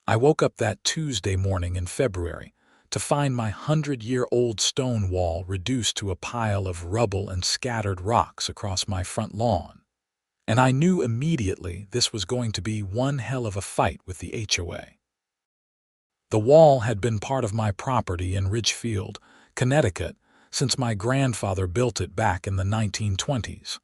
I woke up that Tuesday morning in February to find my 100-year-old stone wall reduced to a pile of rubble and scattered rocks across my front lawn. And I knew immediately this was going to be one hell of a fight with the HOA. The wall had been part of my property in Ridgefield, Connecticut, since my grandfather built it back in the 1920s.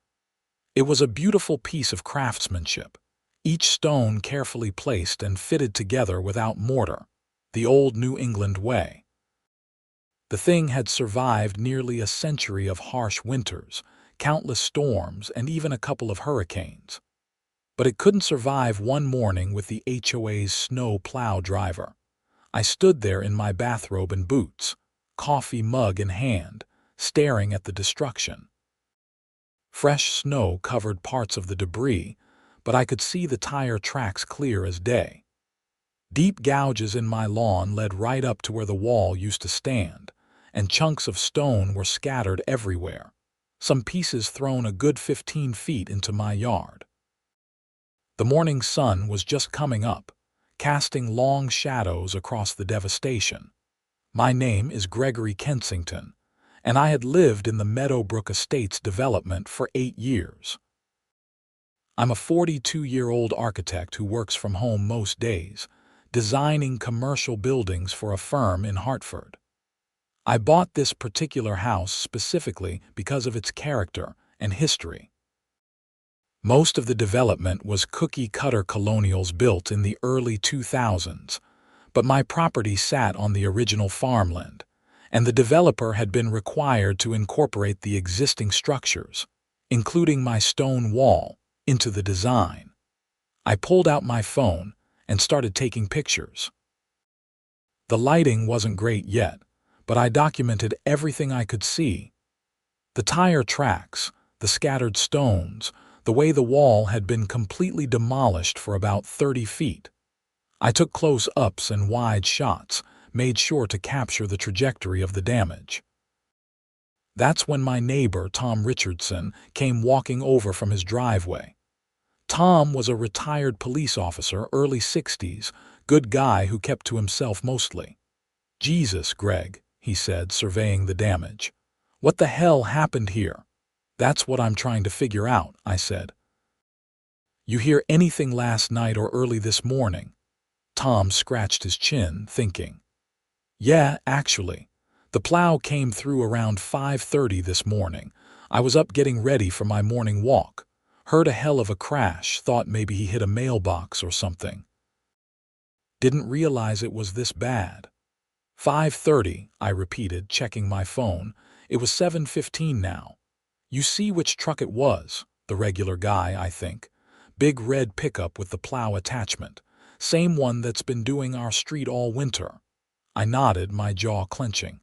It was a beautiful piece of craftsmanship, each stone carefully placed and fitted together without mortar, the old New England way. The thing had survived nearly a century of harsh winters, countless storms, and even a couple of hurricanes. But it couldn't survive one morning with the HOA's snow plow driver. I stood there in my bathrobe and boots, coffee mug in hand, staring at the destruction. Fresh snow covered parts of the debris, but I could see the tire tracks clear as day. Deep gouges in my lawn led right up to where the wall used to stand, and chunks of stone were scattered everywhere, some pieces thrown a good 15 feet into my yard. The morning sun was just coming up, casting long shadows across the devastation. My name is Gregory Kensington, and I had lived in the Meadowbrook Estates development for 8 years. I'm a 42-year-old architect who works from home most days, designing commercial buildings for a firm in Hartford. I bought this particular house specifically because of its character and history. Most of the development was cookie-cutter colonials built in the early 2000s, but my property sat on the original farmland, and the developer had been required to incorporate the existing structures, including my stone wall, into the design. I pulled out my phone and started taking pictures. The lighting wasn't great yet, but I documented everything I could see. The tire tracks, the scattered stones, the way the wall had been completely demolished for about 30 feet. I took close-ups and wide shots, made sure to capture the trajectory of the damage. That's when my neighbor, Tom Richardson, came walking over from his driveway. Tom was a retired police officer, early 60s, good guy who kept to himself mostly. "Jesus, Greg," he said, surveying the damage. "What the hell happened here?" "That's what I'm trying to figure out," I said. "You hear anything last night or early this morning?" Tom scratched his chin, thinking. "Yeah, actually. The plow came through around 5:30 this morning. I was up getting ready for my morning walk. Heard a hell of a crash, thought maybe he hit a mailbox or something. Didn't realize it was this bad." 5:30, I repeated, checking my phone. It was 7:15 now. "You see which truck it was? The regular guy, I think. Big red pickup with the plow attachment. Same one that's been doing our street all winter." I nodded, my jaw clenching.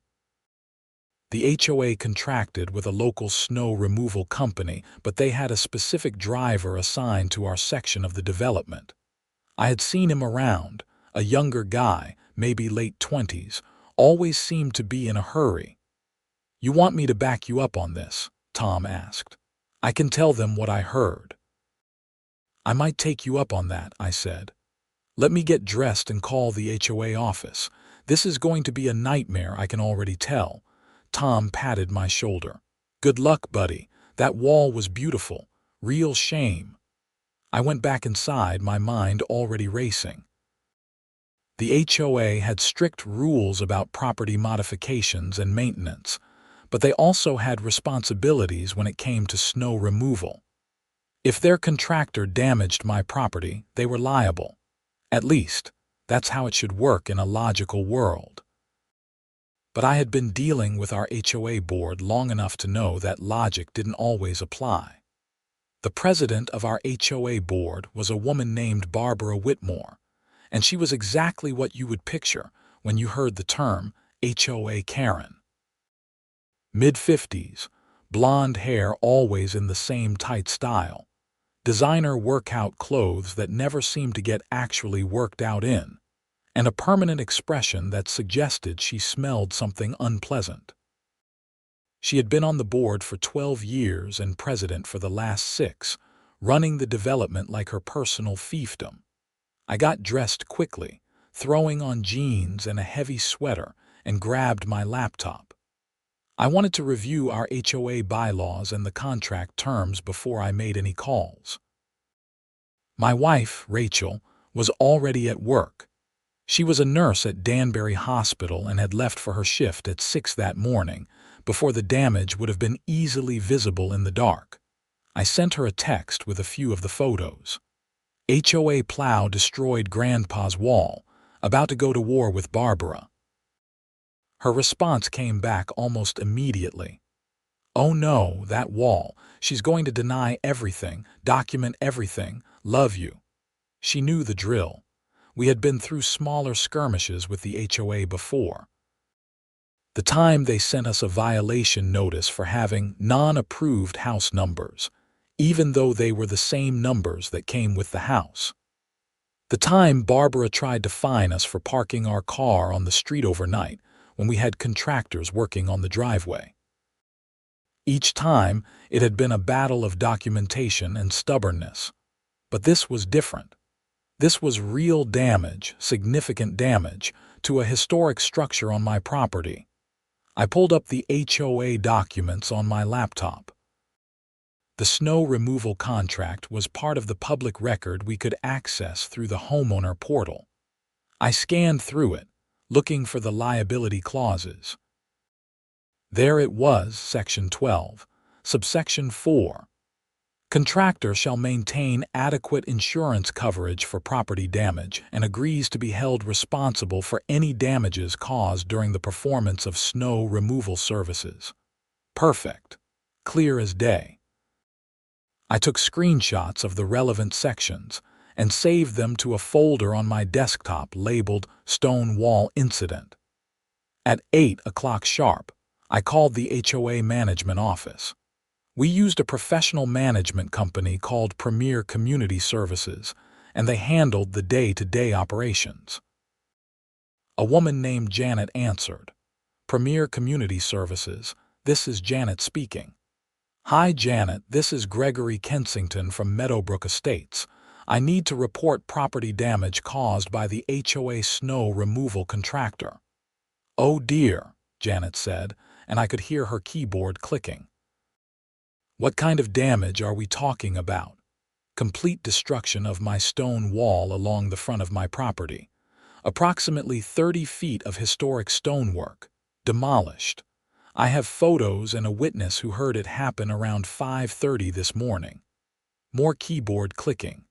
The HOA contracted with a local snow removal company, but they had a specific driver assigned to our section of the development. I had seen him around, a younger guy, maybe late 20s, always seemed to be in a hurry. "You want me to back you up on this?" Tom asked. "I can tell them what I heard." "I might take you up on that," I said. "Let me get dressed and call the HOA office. This is going to be a nightmare, I can already tell." Tom patted my shoulder. "Good luck, buddy. That wall was beautiful. Real shame." I went back inside, my mind already racing. The HOA had strict rules about property modifications and maintenance, but they also had responsibilities when it came to snow removal. If their contractor damaged my property, they were liable. At least, that's how it should work in a logical world. But I had been dealing with our HOA board long enough to know that logic didn't always apply. The president of our HOA board was a woman named Barbara Whitmore, and she was exactly what you would picture when you heard the term HOA Karen. Mid-50s, blonde hair always in the same tight style, designer workout clothes that never seemed to get actually worked out in, and a permanent expression that suggested she smelled something unpleasant. She had been on the board for 12 years and president for the last 6, running the development like her personal fiefdom. I got dressed quickly, throwing on jeans and a heavy sweater, and grabbed my laptop. I wanted to review our HOA bylaws and the contract terms before I made any calls. My wife, Rachel, was already at work. She was a nurse at Danbury Hospital and had left for her shift at 6 that morning, before the damage would have been easily visible in the dark. I sent her a text with a few of the photos. HOA Plow destroyed Grandpa's wall, about to go to war with Barbara. Her response came back almost immediately. "Oh no, that wall. She's going to deny everything, document everything, love you." She knew the drill. We had been through smaller skirmishes with the HOA before. The time they sent us a violation notice for having non-approved house numbers, even though they were the same numbers that came with the house. The time Barbara tried to fine us for parking our car on the street overnight when we had contractors working on the driveway. Each time, it had been a battle of documentation and stubbornness. But this was different. This was real damage, significant damage, to a historic structure on my property. I pulled up the HOA documents on my laptop. The snow removal contract was part of the public record we could access through the homeowner portal. I scanned through it, looking for the liability clauses. There it was, Section 12, Subsection 4. Contractor shall maintain adequate insurance coverage for property damage and agrees to be held responsible for any damages caused during the performance of snow removal services. Perfect. Clear as day. I took screenshots of the relevant sections and saved them to a folder on my desktop labeled Stone Wall Incident. At 8 o'clock sharp, I called the HOA management office. We used a professional management company called Premier Community Services, and they handled the day-to-day operations. A woman named Janet answered. "Premier Community Services, this is Janet speaking." "Hi Janet, this is Gregory Kensington from Meadowbrook Estates. I need to report property damage caused by the HOA snow removal contractor." "Oh dear," Janet said, and I could hear her keyboard clicking. "What kind of damage are we talking about?" "Complete destruction of my stone wall along the front of my property. Approximately 30 feet of historic stonework. Demolished. I have photos and a witness who heard it happen around 5:30 this morning." More keyboard clicking.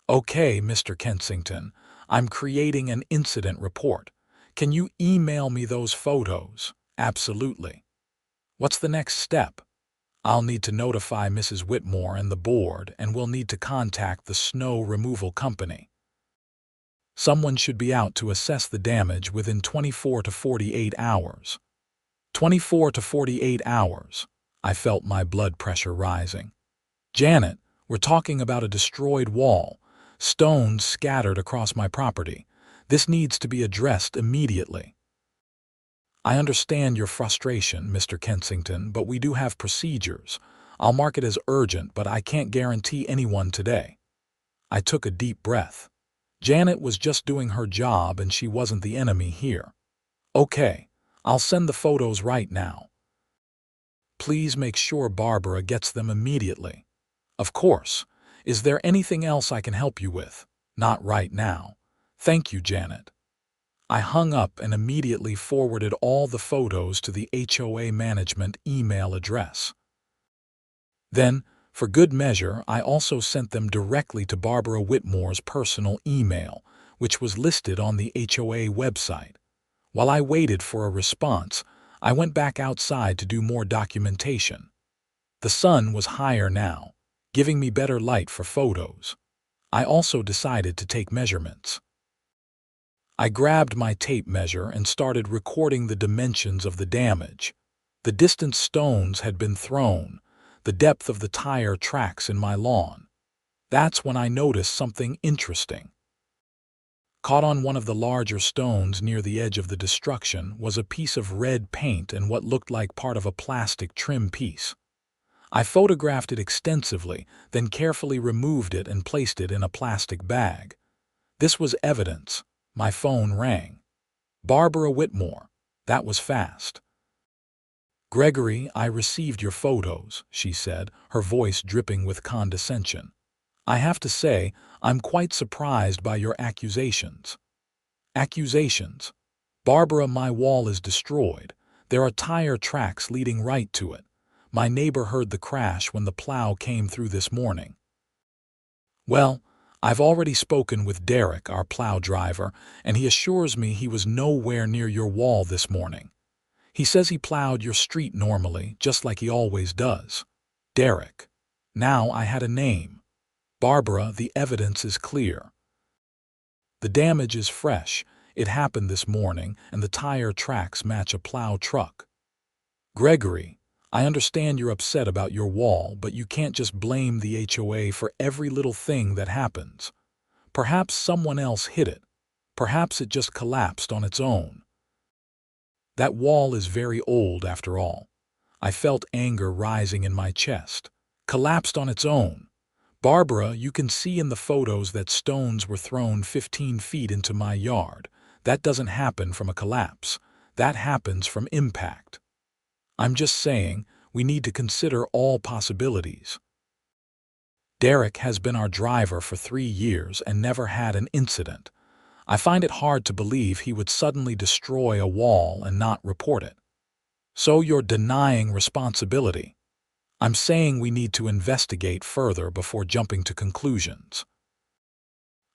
"Okay, Mr. Kensington, I'm creating an incident report. Can you email me those photos?" "Absolutely." "What's the next step?" "I'll need to notify Mrs. Whitmore and the board, and we'll need to contact the snow removal company. Someone should be out to assess the damage within 24 to 48 hours. 24 to 48 hours. I felt my blood pressure rising. "Janet, we're talking about a destroyed wall, stones scattered across my property. This needs to be addressed immediately." "I understand your frustration, Mr. Kensington, but we do have procedures. I'll mark it as urgent, but I can't guarantee anyone today." I took a deep breath. Janet was just doing her job and she wasn't the enemy here. "Okay, I'll send the photos right now. Please make sure Barbara gets them immediately." "Of course. Is there anything else I can help you with?" "Not right now. Thank you, Janet." I hung up and immediately forwarded all the photos to the HOA management email address. Then, for good measure, I also sent them directly to Barbara Whitmore's personal email, which was listed on the HOA website. While I waited for a response, I went back outside to do more documentation. The sun was higher now, giving me better light for photos. I also decided to take measurements. I grabbed my tape measure and started recording the dimensions of the damage. The distance stones had been thrown, the depth of the tire tracks in my lawn. That's when I noticed something interesting. Caught on one of the larger stones near the edge of the destruction was a piece of red paint and what looked like part of a plastic trim piece. I photographed it extensively, then carefully removed it and placed it in a plastic bag. This was evidence, My phone rang. Barbara Whitmore. That was fast. "Gregory, I received your photos," she said, her voice dripping with condescension. "I have to say, I'm quite surprised by your accusations." "Accusations? Barbara, my wall is destroyed. There are tire tracks leading right to it. My neighbor heard the crash when the plow came through this morning." "Well, I've already spoken with Derek, our plow driver, and he assures me he was nowhere near your wall this morning. He says he plowed your street normally, just like he always does." Derek. Now I had a name. "Barbara, the evidence is clear. The damage is fresh. It happened this morning, and the tire tracks match a plow truck." "Gregory, I understand you're upset about your wall, but you can't just blame the HOA for every little thing that happens. Perhaps someone else hit it. Perhaps it just collapsed on its own." "That wall is very old after all." I felt anger rising in my chest. "Collapsed on its own. Barbara, you can see in the photos that stones were thrown 15 feet into my yard. That doesn't happen from a collapse. That happens from impact. I'm just saying, we need to consider all possibilities. Derek has been our driver for 3 years and never had an incident. I find it hard to believe he would suddenly destroy a wall and not report it." "So you're denying responsibility?" "I'm saying we need to investigate further before jumping to conclusions.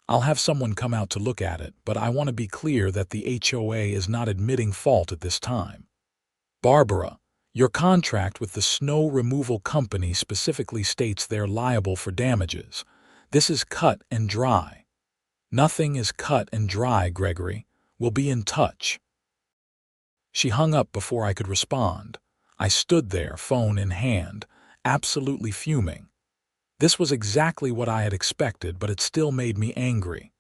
I'll have someone come out to look at it, but I want to be clear that the HOA is not admitting fault at this time." "Barbara, your contract with the snow removal company specifically states they're liable for damages. This is cut and dry." "Nothing is cut and dry, Gregory. We'll be in touch." She hung up before I could respond. I stood there, phone in hand, absolutely fuming. This was exactly what I had expected, but it still made me angry.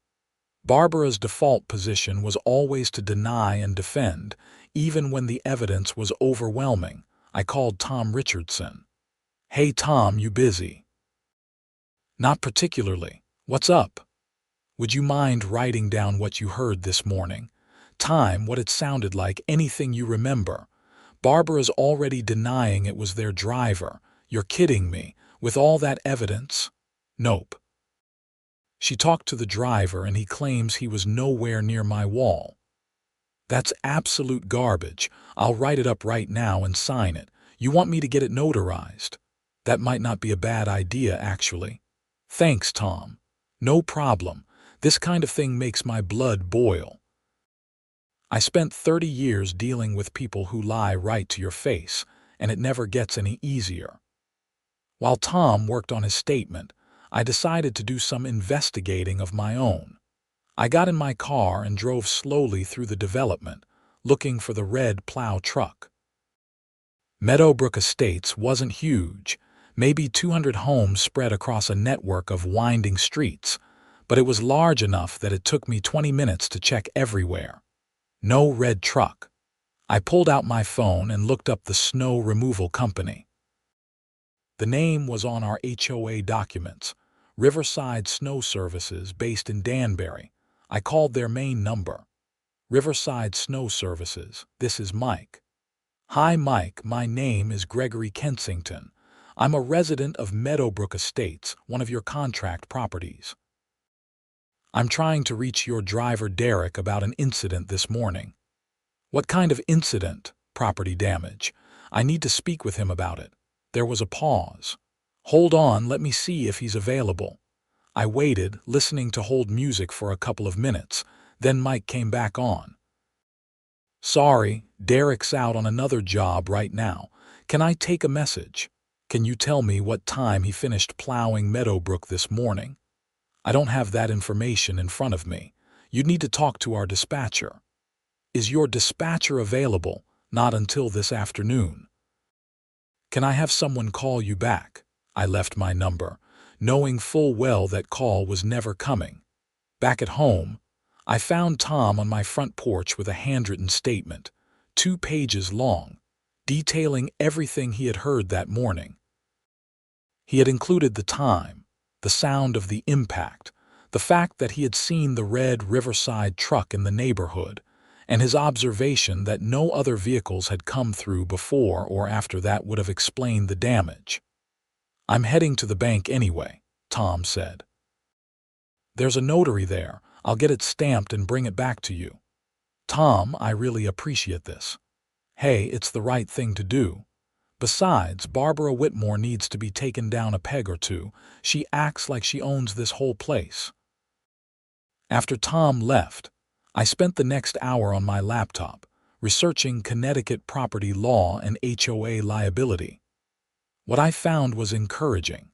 Barbara's default position was always to deny and defend, even when the evidence was overwhelming. I called Tom Richardson. "Hey Tom, you busy?" "Not particularly. What's up?" "Would you mind writing down what you heard this morning? Time, what it sounded like, anything you remember. Barbara's already denying it was their driver. You're kidding me. With all that evidence?" "Nope. She talked to the driver and he claims he was nowhere near my wall." "That's absolute garbage. I'll write it up right now and sign it. You want me to get it notarized?" "That might not be a bad idea, actually." "Thanks, Tom." "No problem. This kind of thing makes my blood boil. I spent 30 years dealing with people who lie right to your face, and it never gets any easier." While Tom worked on his statement, I decided to do some investigating of my own. I got in my car and drove slowly through the development, looking for the red plow truck. Meadowbrook Estates wasn't huge, maybe 200 homes spread across a network of winding streets, but it was large enough that it took me 20 minutes to check everywhere. No red truck. I pulled out my phone and looked up the snow removal company. The name was on our HOA documents, Riverside Snow Services, based in Danbury. I called their main number. "Riverside Snow Services, this is Mike." "Hi Mike, my name is Gregory Kensington. I'm a resident of Meadowbrook Estates, one of your contract properties. I'm trying to reach your driver Derek about an incident this morning." "What kind of incident?" "Property damage. I need to speak with him about it." There was a pause. "Hold on, let me see if he's available." I waited, listening to hold music for a couple of minutes. Then Mike came back on. "Sorry, Derek's out on another job right now. Can I take a message? Can you tell me what time he finished plowing Meadowbrook this morning?" "I don't have that information in front of me. You'd need to talk to our dispatcher." "Is your dispatcher available?" "Not until this afternoon." "Can I have someone call you back?" I left my number, knowing full well that call was never coming. Back at home, I found Tom on my front porch with a handwritten statement, 2 pages long, detailing everything he had heard that morning. He had included the time, the sound of the impact, The fact that he had seen the red Riverside truck in the neighborhood, and his observation that no other vehicles had come through before or after that would have explained the damage. "I'm heading to the bank anyway," Tom said. "There's a notary there. I'll get it stamped and bring it back to you." "Tom, I really appreciate this." "Hey, it's the right thing to do. Besides, Barbara Whitmore needs to be taken down a peg or two. She acts like she owns this whole place." After Tom left, I spent the next hour on my laptop, researching Connecticut property law and HOA liability. What I found was encouraging.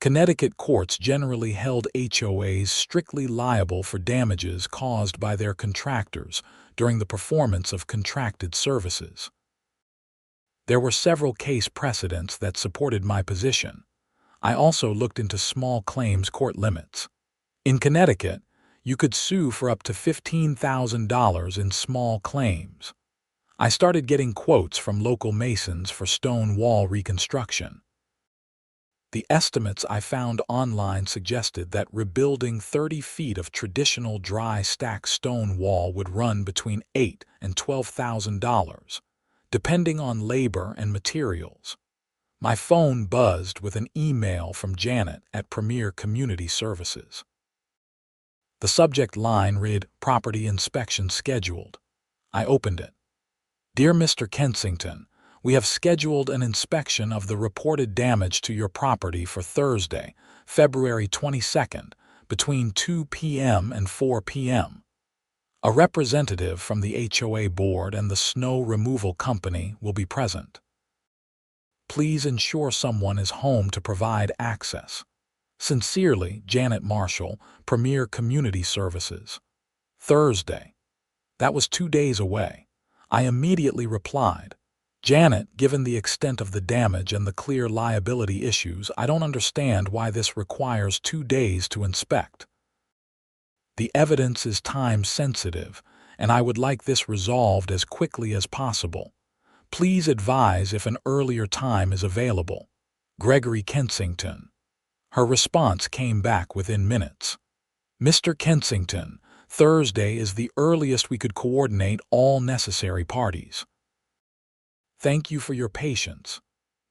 Connecticut courts generally held HOAs strictly liable for damages caused by their contractors during the performance of contracted services. There were several case precedents that supported my position. I also looked into small claims court limits. In Connecticut, you could sue for up to $15,000 in small claims. I started getting quotes from local masons for stone wall reconstruction. The estimates I found online suggested that rebuilding 30 feet of traditional dry stack stone wall would run between $8,000 and $12,000, depending on labor and materials. My phone buzzed with an email from Janet at Premier Community Services. The subject line read, "Property inspection scheduled." I opened it. "Dear Mr. Kensington, we have scheduled an inspection of the reported damage to your property for Thursday, February 22nd, between 2 p.m. and 4 p.m. A representative from the HOA board and the snow removal company will be present. Please ensure someone is home to provide access. Sincerely, Janet Marshall, Premier Community Services." Thursday. That was 2 days away. I immediately replied, "Janet, given the extent of the damage and the clear liability issues, I don't understand why this requires 2 days to inspect. The evidence is time-sensitive, and I would like this resolved as quickly as possible. Please advise if an earlier time is available. Gregory Kensington." Her response came back within minutes. "Mr. Kensington, Thursday is the earliest we could coordinate all necessary parties. Thank you for your patience."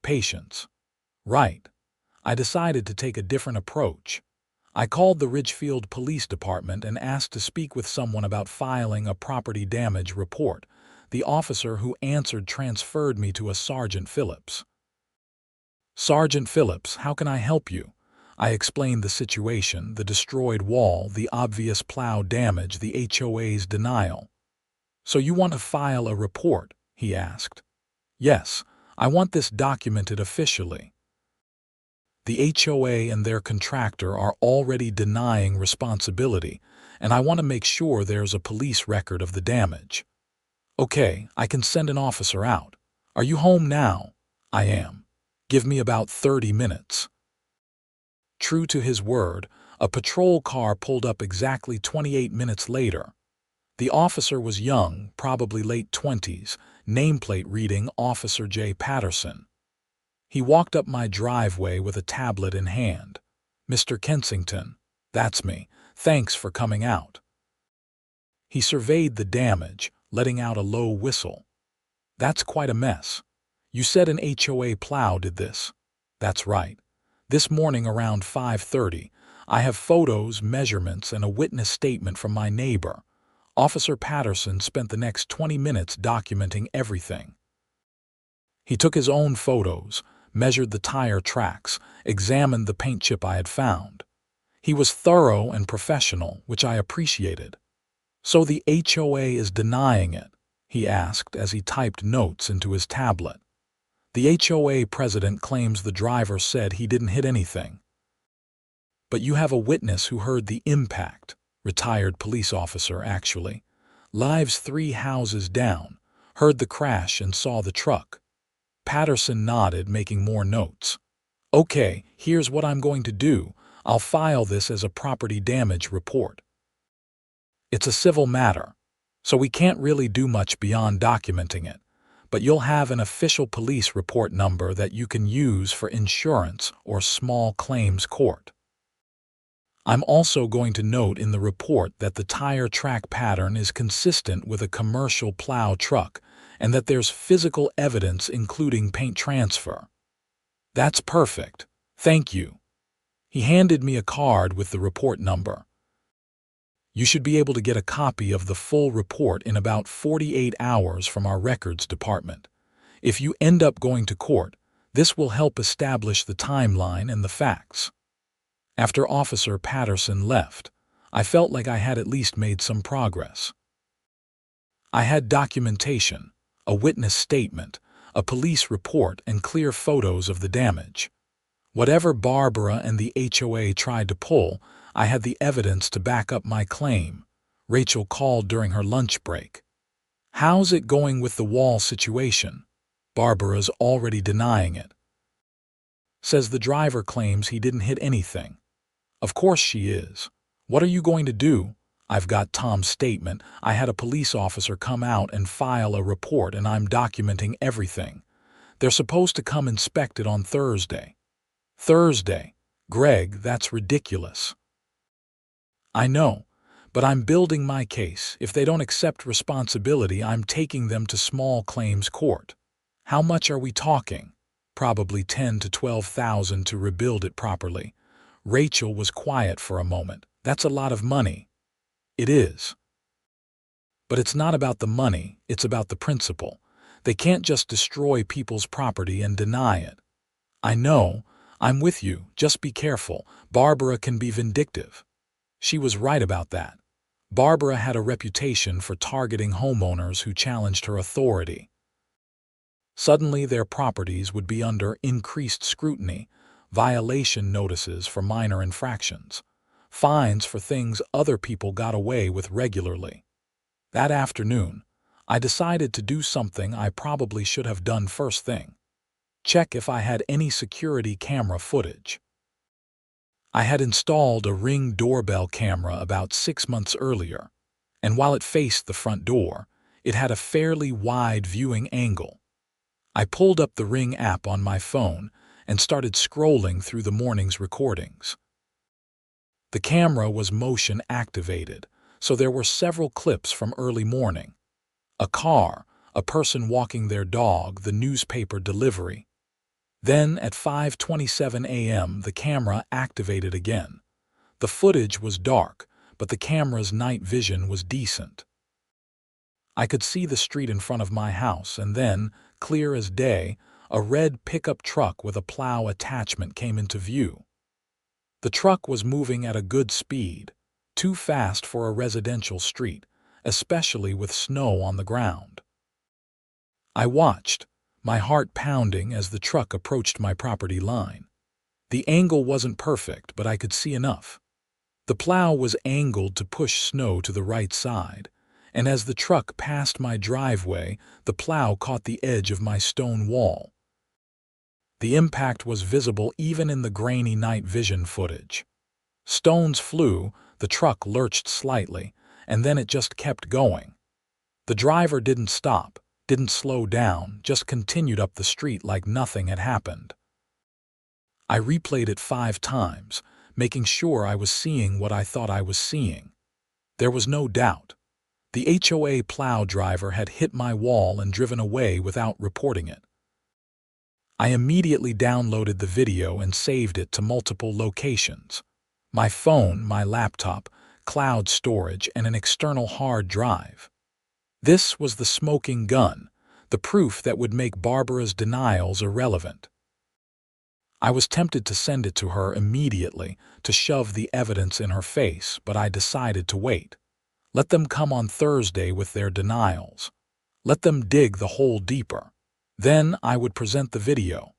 Patience. Right. I decided to take a different approach. I called the Ridgefield Police Department and asked to speak with someone about filing a property damage report. The officer who answered transferred me to a Sergeant Phillips. "Sergeant Phillips, how can I help you?" I explained the situation, the destroyed wall, the obvious plow damage, the HOA's denial. "So you want to file a report?" he asked. "Yes, I want this documented officially. The HOA and their contractor are already denying responsibility, and I want to make sure there's a police record of the damage." "Okay, I can send an officer out. Are you home now?" "I am. Give me about 30 minutes. True to his word, a patrol car pulled up exactly 28 minutes later. The officer was young, probably late 20s, nameplate reading Officer J. Patterson. He walked up my driveway with a tablet in hand. "Mr. Kensington, that's me. Thanks for coming out." He surveyed the damage, letting out a low whistle. "That's quite a mess. You said an HOA plow did this?" "That's right. This morning around 5:30, I have photos, measurements, and a witness statement from my neighbor. Officer Patterson spent the next 20 minutes documenting everything. He took his own photos, measured the tire tracks, examined the paint chip I had found. He was thorough and professional, which I appreciated." "So the HOA is denying it?" he asked as he typed notes into his tablet. "The HOA president claims the driver said he didn't hit anything." "But you have a witness who heard the impact." Retired police officer, actually. "Lives 3 houses down, heard the crash and saw the truck." Patterson nodded, making more notes. "Okay, here's what I'm going to do. I'll file this as a property damage report. It's a civil matter, so we can't really do much beyond documenting it, but you'll have an official police report number that you can use for insurance or small claims court." I'm also going to note in the report that the tire track pattern is consistent with a commercial plow truck and that there's physical evidence including paint transfer. That's perfect. Thank you. He handed me a card with the report number. You should be able to get a copy of the full report in about 48 hours from our records department. If you end up going to court, this will help establish the timeline and the facts. After Officer Patterson left, I felt like I had at least made some progress. I had documentation, a witness statement, a police report, and clear photos of the damage. Whatever Barbara and the HOA tried to pull, I had the evidence to back up my claim. Rachel called during her lunch break. "How's it going with the wall situation?" Barbara's already denying it. Says the driver claims he didn't hit anything. Of course she is. What are you going to do? I've got Tom's statement. I had a police officer come out and file a report, and I'm documenting everything. They're supposed to come inspect it on Thursday. Thursday? Greg, that's ridiculous. I know, but I'm building my case. If they don't accept responsibility, I'm taking them to small claims court. How much are we talking? Probably 10 to 12,000 to rebuild it properly. Rachel was quiet for a moment. That's a lot of money. It is. But it's not about the money, it's about the principle. They can't just destroy people's property and deny it. I know, I'm with you, just be careful. Barbara can be vindictive. She was right about that. Barbara had a reputation for targeting homeowners who challenged her authority. Suddenly their properties would be under increased scrutiny, violation notices for minor infractions, fines for things other people got away with regularly. That afternoon, I decided to do something I probably should have done first thing. Check if I had any security camera footage. I had installed a Ring doorbell camera about 6 months earlier, and while it faced the front door, it had a fairly wide viewing angle. I pulled up the Ring app on my phone and started scrolling through the morning's recordings. The camera was motion activated, so there were several clips from early morning. A car, a person walking their dog, the newspaper delivery. Then at 5:27 a.m. the camera activated again. The footage was dark, but the camera's night vision was decent. I could see the street in front of my house, and then, clear as day, a red pickup truck with a plow attachment came into view. The truck was moving at a good speed, too fast for a residential street, especially with snow on the ground. I watched, my heart pounding as the truck approached my property line. The angle wasn't perfect, but I could see enough. The plow was angled to push snow to the right side, and as the truck passed my driveway, the plow caught the edge of my stone wall. The impact was visible even in the grainy night vision footage. Stones flew, the truck lurched slightly, and then it just kept going. The driver didn't stop, didn't slow down, just continued up the street like nothing had happened. I replayed it 5 times, making sure I was seeing what I thought I was seeing. There was no doubt. The HOA plow driver had hit my wall and driven away without reporting it. I immediately downloaded the video and saved it to multiple locations: my phone, my laptop, cloud storage, and an external hard drive. This was the smoking gun, the proof that would make Barbara's denials irrelevant. I was tempted to send it to her immediately, to shove the evidence in her face, but I decided to wait. Let them come on Thursday with their denials. Let them dig the hole deeper. Then I would present the video.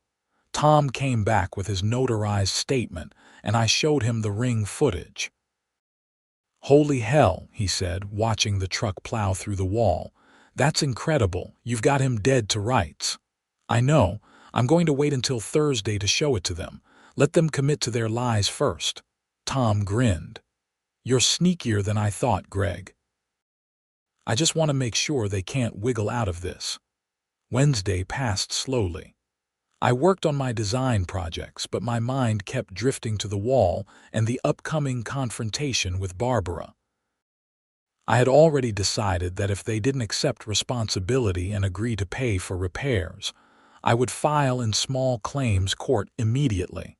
Tom came back with his notarized statement, and I showed him the Ring footage. "Holy hell," he said, watching the truck plow through the wall. "That's incredible. You've got him dead to rights." "I know. I'm going to wait until Thursday to show it to them. Let them commit to their lies first." Tom grinned. "You're sneakier than I thought, Greg. I just want to make sure they can't wiggle out of this." Wednesday passed slowly. I worked on my design projects, but my mind kept drifting to the wall and the upcoming confrontation with Barbara. I had already decided that if they didn't accept responsibility and agree to pay for repairs, I would file in small claims court immediately.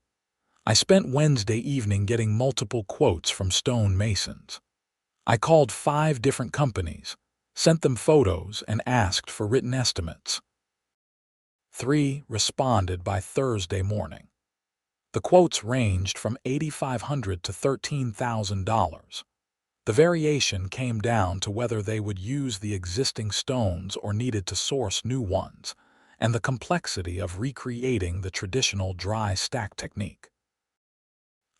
I spent Wednesday evening getting multiple quotes from stone masons. I called 5 different companies, sent them photos, and asked for written estimates. 3 responded by Thursday morning. The quotes ranged from $8,500 to $13,000. The variation came down to whether they would use the existing stones or needed to source new ones, and the complexity of recreating the traditional dry stack technique.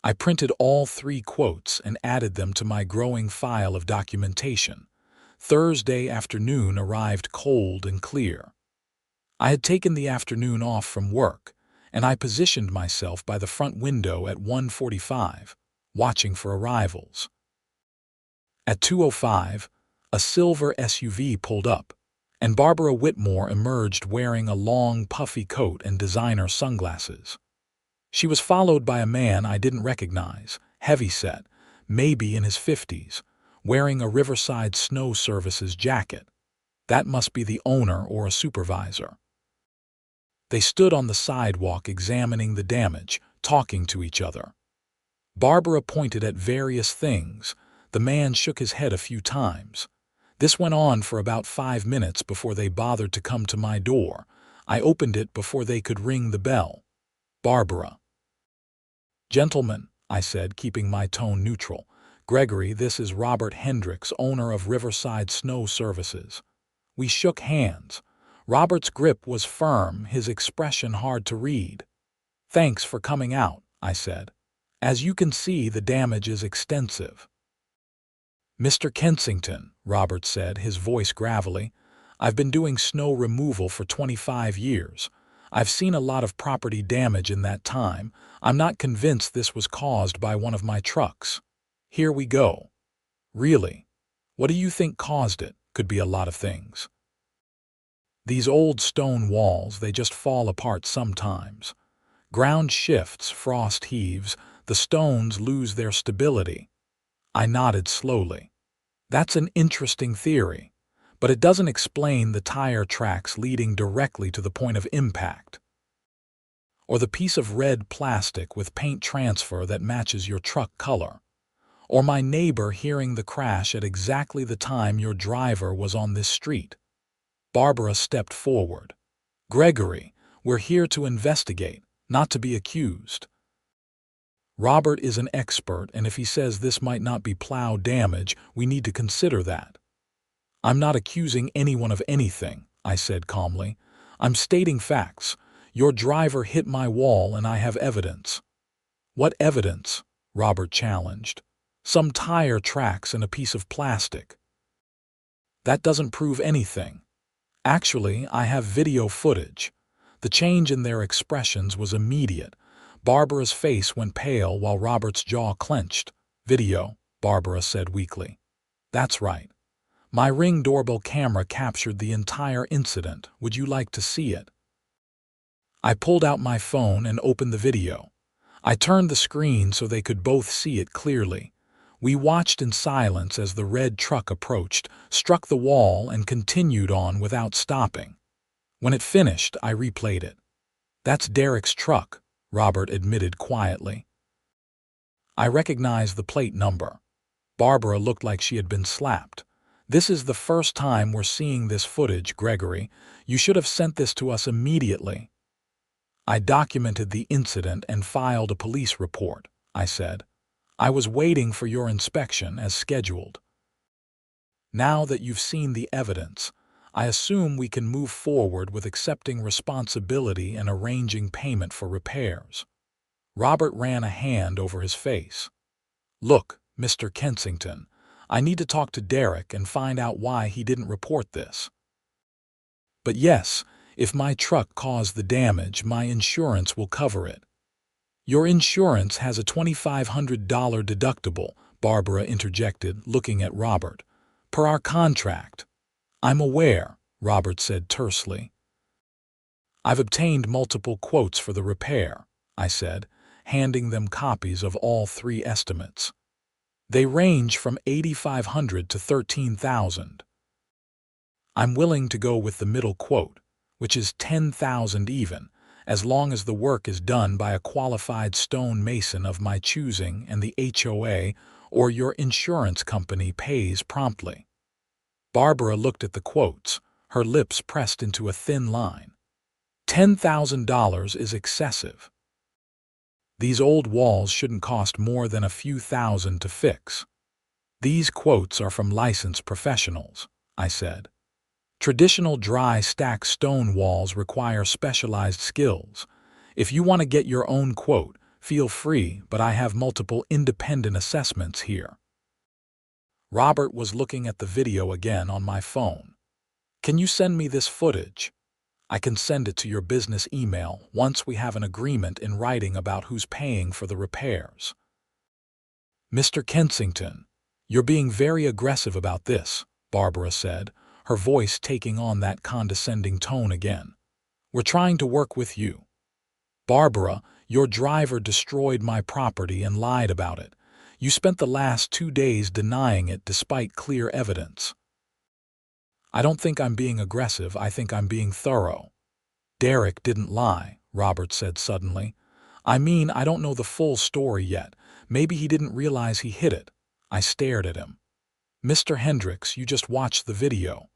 I printed all 3 quotes and added them to my growing file of documentation. Thursday afternoon arrived cold and clear. I had taken the afternoon off from work, and I positioned myself by the front window at 1:45, watching for arrivals. At 2:05, a silver SUV pulled up, and Barbara Whitmore emerged wearing a long, puffy coat and designer sunglasses. She was followed by a man I didn't recognize, heavyset, maybe in his 50s, wearing a Riverside Snow Services jacket. That must be the owner or a supervisor. They stood on the sidewalk examining the damage, talking to each other. Barbara pointed at various things. The man shook his head a few times. This went on for about 5 minutes before they bothered to come to my door. I opened it before they could ring the bell. Barbara. "Gentlemen," I said, keeping my tone neutral. "Gregory, this is Robert Hendricks, owner of Riverside Snow Services." We shook hands. Robert's grip was firm, his expression hard to read. "Thanks for coming out," I said. "As you can see, the damage is extensive." "Mr. Kensington," Robert said, his voice gravelly, "I've been doing snow removal for 25 years. I've seen a lot of property damage in that time. I'm not convinced this was caused by one of my trucks. Here we go." "Really? What do you think caused it?" "Could be a lot of things. These old stone walls, they just fall apart sometimes. Ground shifts, frost heaves, the stones lose their stability." I nodded slowly. "That's an interesting theory, but it doesn't explain the tire tracks leading directly to the point of impact. Or the piece of red plastic with paint transfer that matches your truck color. Or my neighbor hearing the crash at exactly the time your driver was on this street." Barbara stepped forward. "Gregory, we're here to investigate, not to be accused. Robert is an expert, and if he says this might not be plow damage, we need to consider that." "I'm not accusing anyone of anything," I said calmly. "I'm stating facts. Your driver hit my wall and I have evidence." "What evidence?" Robert challenged. "Some tire tracks and a piece of plastic." "That doesn't prove anything." "Actually, I have video footage." The change in their expressions was immediate. Barbara's face went pale while Robert's jaw clenched. "Video," Barbara said weakly. "That's right. My Ring doorbell camera captured the entire incident. Would you like to see it?" I pulled out my phone and opened the video. I turned the screen so they could both see it clearly. We watched in silence as the red truck approached, struck the wall, and continued on without stopping. When it finished, I replayed it. "That's Derek's truck," Robert admitted quietly. I recognized the plate number. Barbara looked like she had been slapped. "This is the first time we're seeing this footage, Gregory. You should have sent this to us immediately." "I documented the incident and filed a police report," I said. "I was waiting for your inspection as scheduled. Now that you've seen the evidence, I assume we can move forward with accepting responsibility and arranging payment for repairs." Robert ran a hand over his face. "Look, Mr. Kensington, I need to talk to Derek and find out why he didn't report this. But yes, if my truck caused the damage, my insurance will cover it." "Your insurance has a $2,500 deductible," Barbara interjected, looking at Robert. "Per our contract." "I'm aware," Robert said tersely. I've obtained multiple quotes for the repair, I said, handing them copies of all three estimates. They range from $8,500 to $13,000. I'm willing to go with the middle quote, which is $10,000 even, as long as the work is done by a qualified stone mason of my choosing and the HOA or your insurance company pays promptly. Barbara looked at the quotes, her lips pressed into a thin line. $10,000 is excessive. These old walls shouldn't cost more than a few thousand to fix. These quotes are from licensed professionals, I said. Traditional dry stack stone walls require specialized skills. If you want to get your own quote, feel free, but I have multiple independent assessments here. Robert was looking at the video again on my phone. Can you send me this footage? I can send it to your business email once we have an agreement in writing about who's paying for the repairs. Mr. Kensington, you're being very aggressive about this, Barbara said, her voice taking on that condescending tone again. We're trying to work with you. Barbara, your driver destroyed my property and lied about it. You spent the last 2 days denying it despite clear evidence. I don't think I'm being aggressive, I think I'm being thorough. Derek didn't lie, Robert said suddenly. I mean, I don't know the full story yet. Maybe he didn't realize he hit it. I stared at him. Mr. Hendricks, you just watched the video.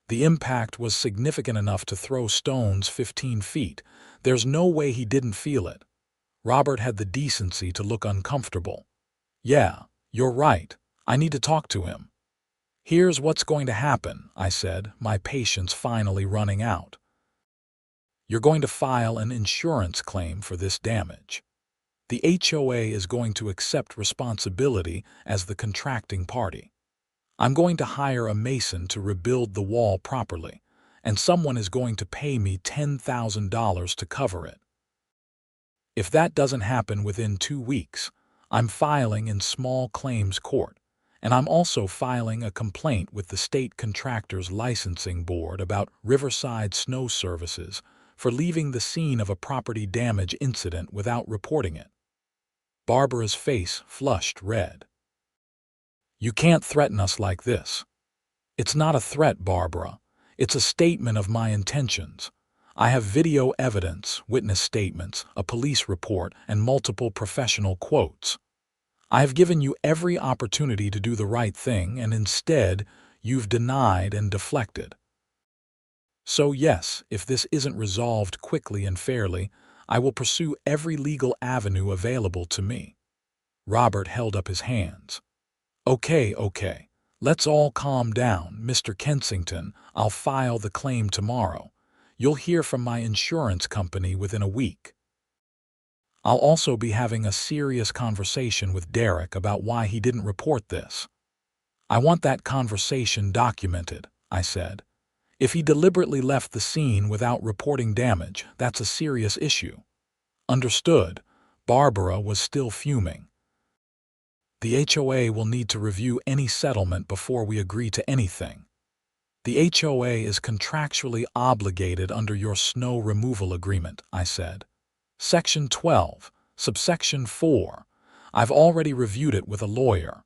The impact was significant enough to throw stones 15 feet. There's no way he didn't feel it. Robert had the decency to look uncomfortable. Yeah, you're right. I need to talk to him. Here's what's going to happen, I said, my patience finally running out. You're going to file an insurance claim for this damage. The HOA is going to accept responsibility as the contracting party. I'm going to hire a mason to rebuild the wall properly, and someone is going to pay me $10,000 to cover it. If that doesn't happen within 2 weeks, I'm filing in small claims court, and I'm also filing a complaint with the State Contractors Licensing Board about Riverside Snow Services for leaving the scene of a property damage incident without reporting it. Barbara's face flushed red. You can't threaten us like this. It's not a threat, Barbara. It's a statement of my intentions. I have video evidence, witness statements, a police report, and multiple professional quotes. I have given you every opportunity to do the right thing, and instead, you've denied and deflected. So yes, if this isn't resolved quickly and fairly, I will pursue every legal avenue available to me. Robert held up his hands. Okay. Let's all calm down, Mr. Kensington. I'll file the claim tomorrow. You'll hear from my insurance company within a week. I'll also be having a serious conversation with Derek about why he didn't report this. I want that conversation documented, I said. If he deliberately left the scene without reporting damage, that's a serious issue. Understood. Barbara was still fuming. The HOA will need to review any settlement before we agree to anything. The HOA is contractually obligated under your snow removal agreement, I said. Section 12, subsection 4. I've already reviewed it with a lawyer.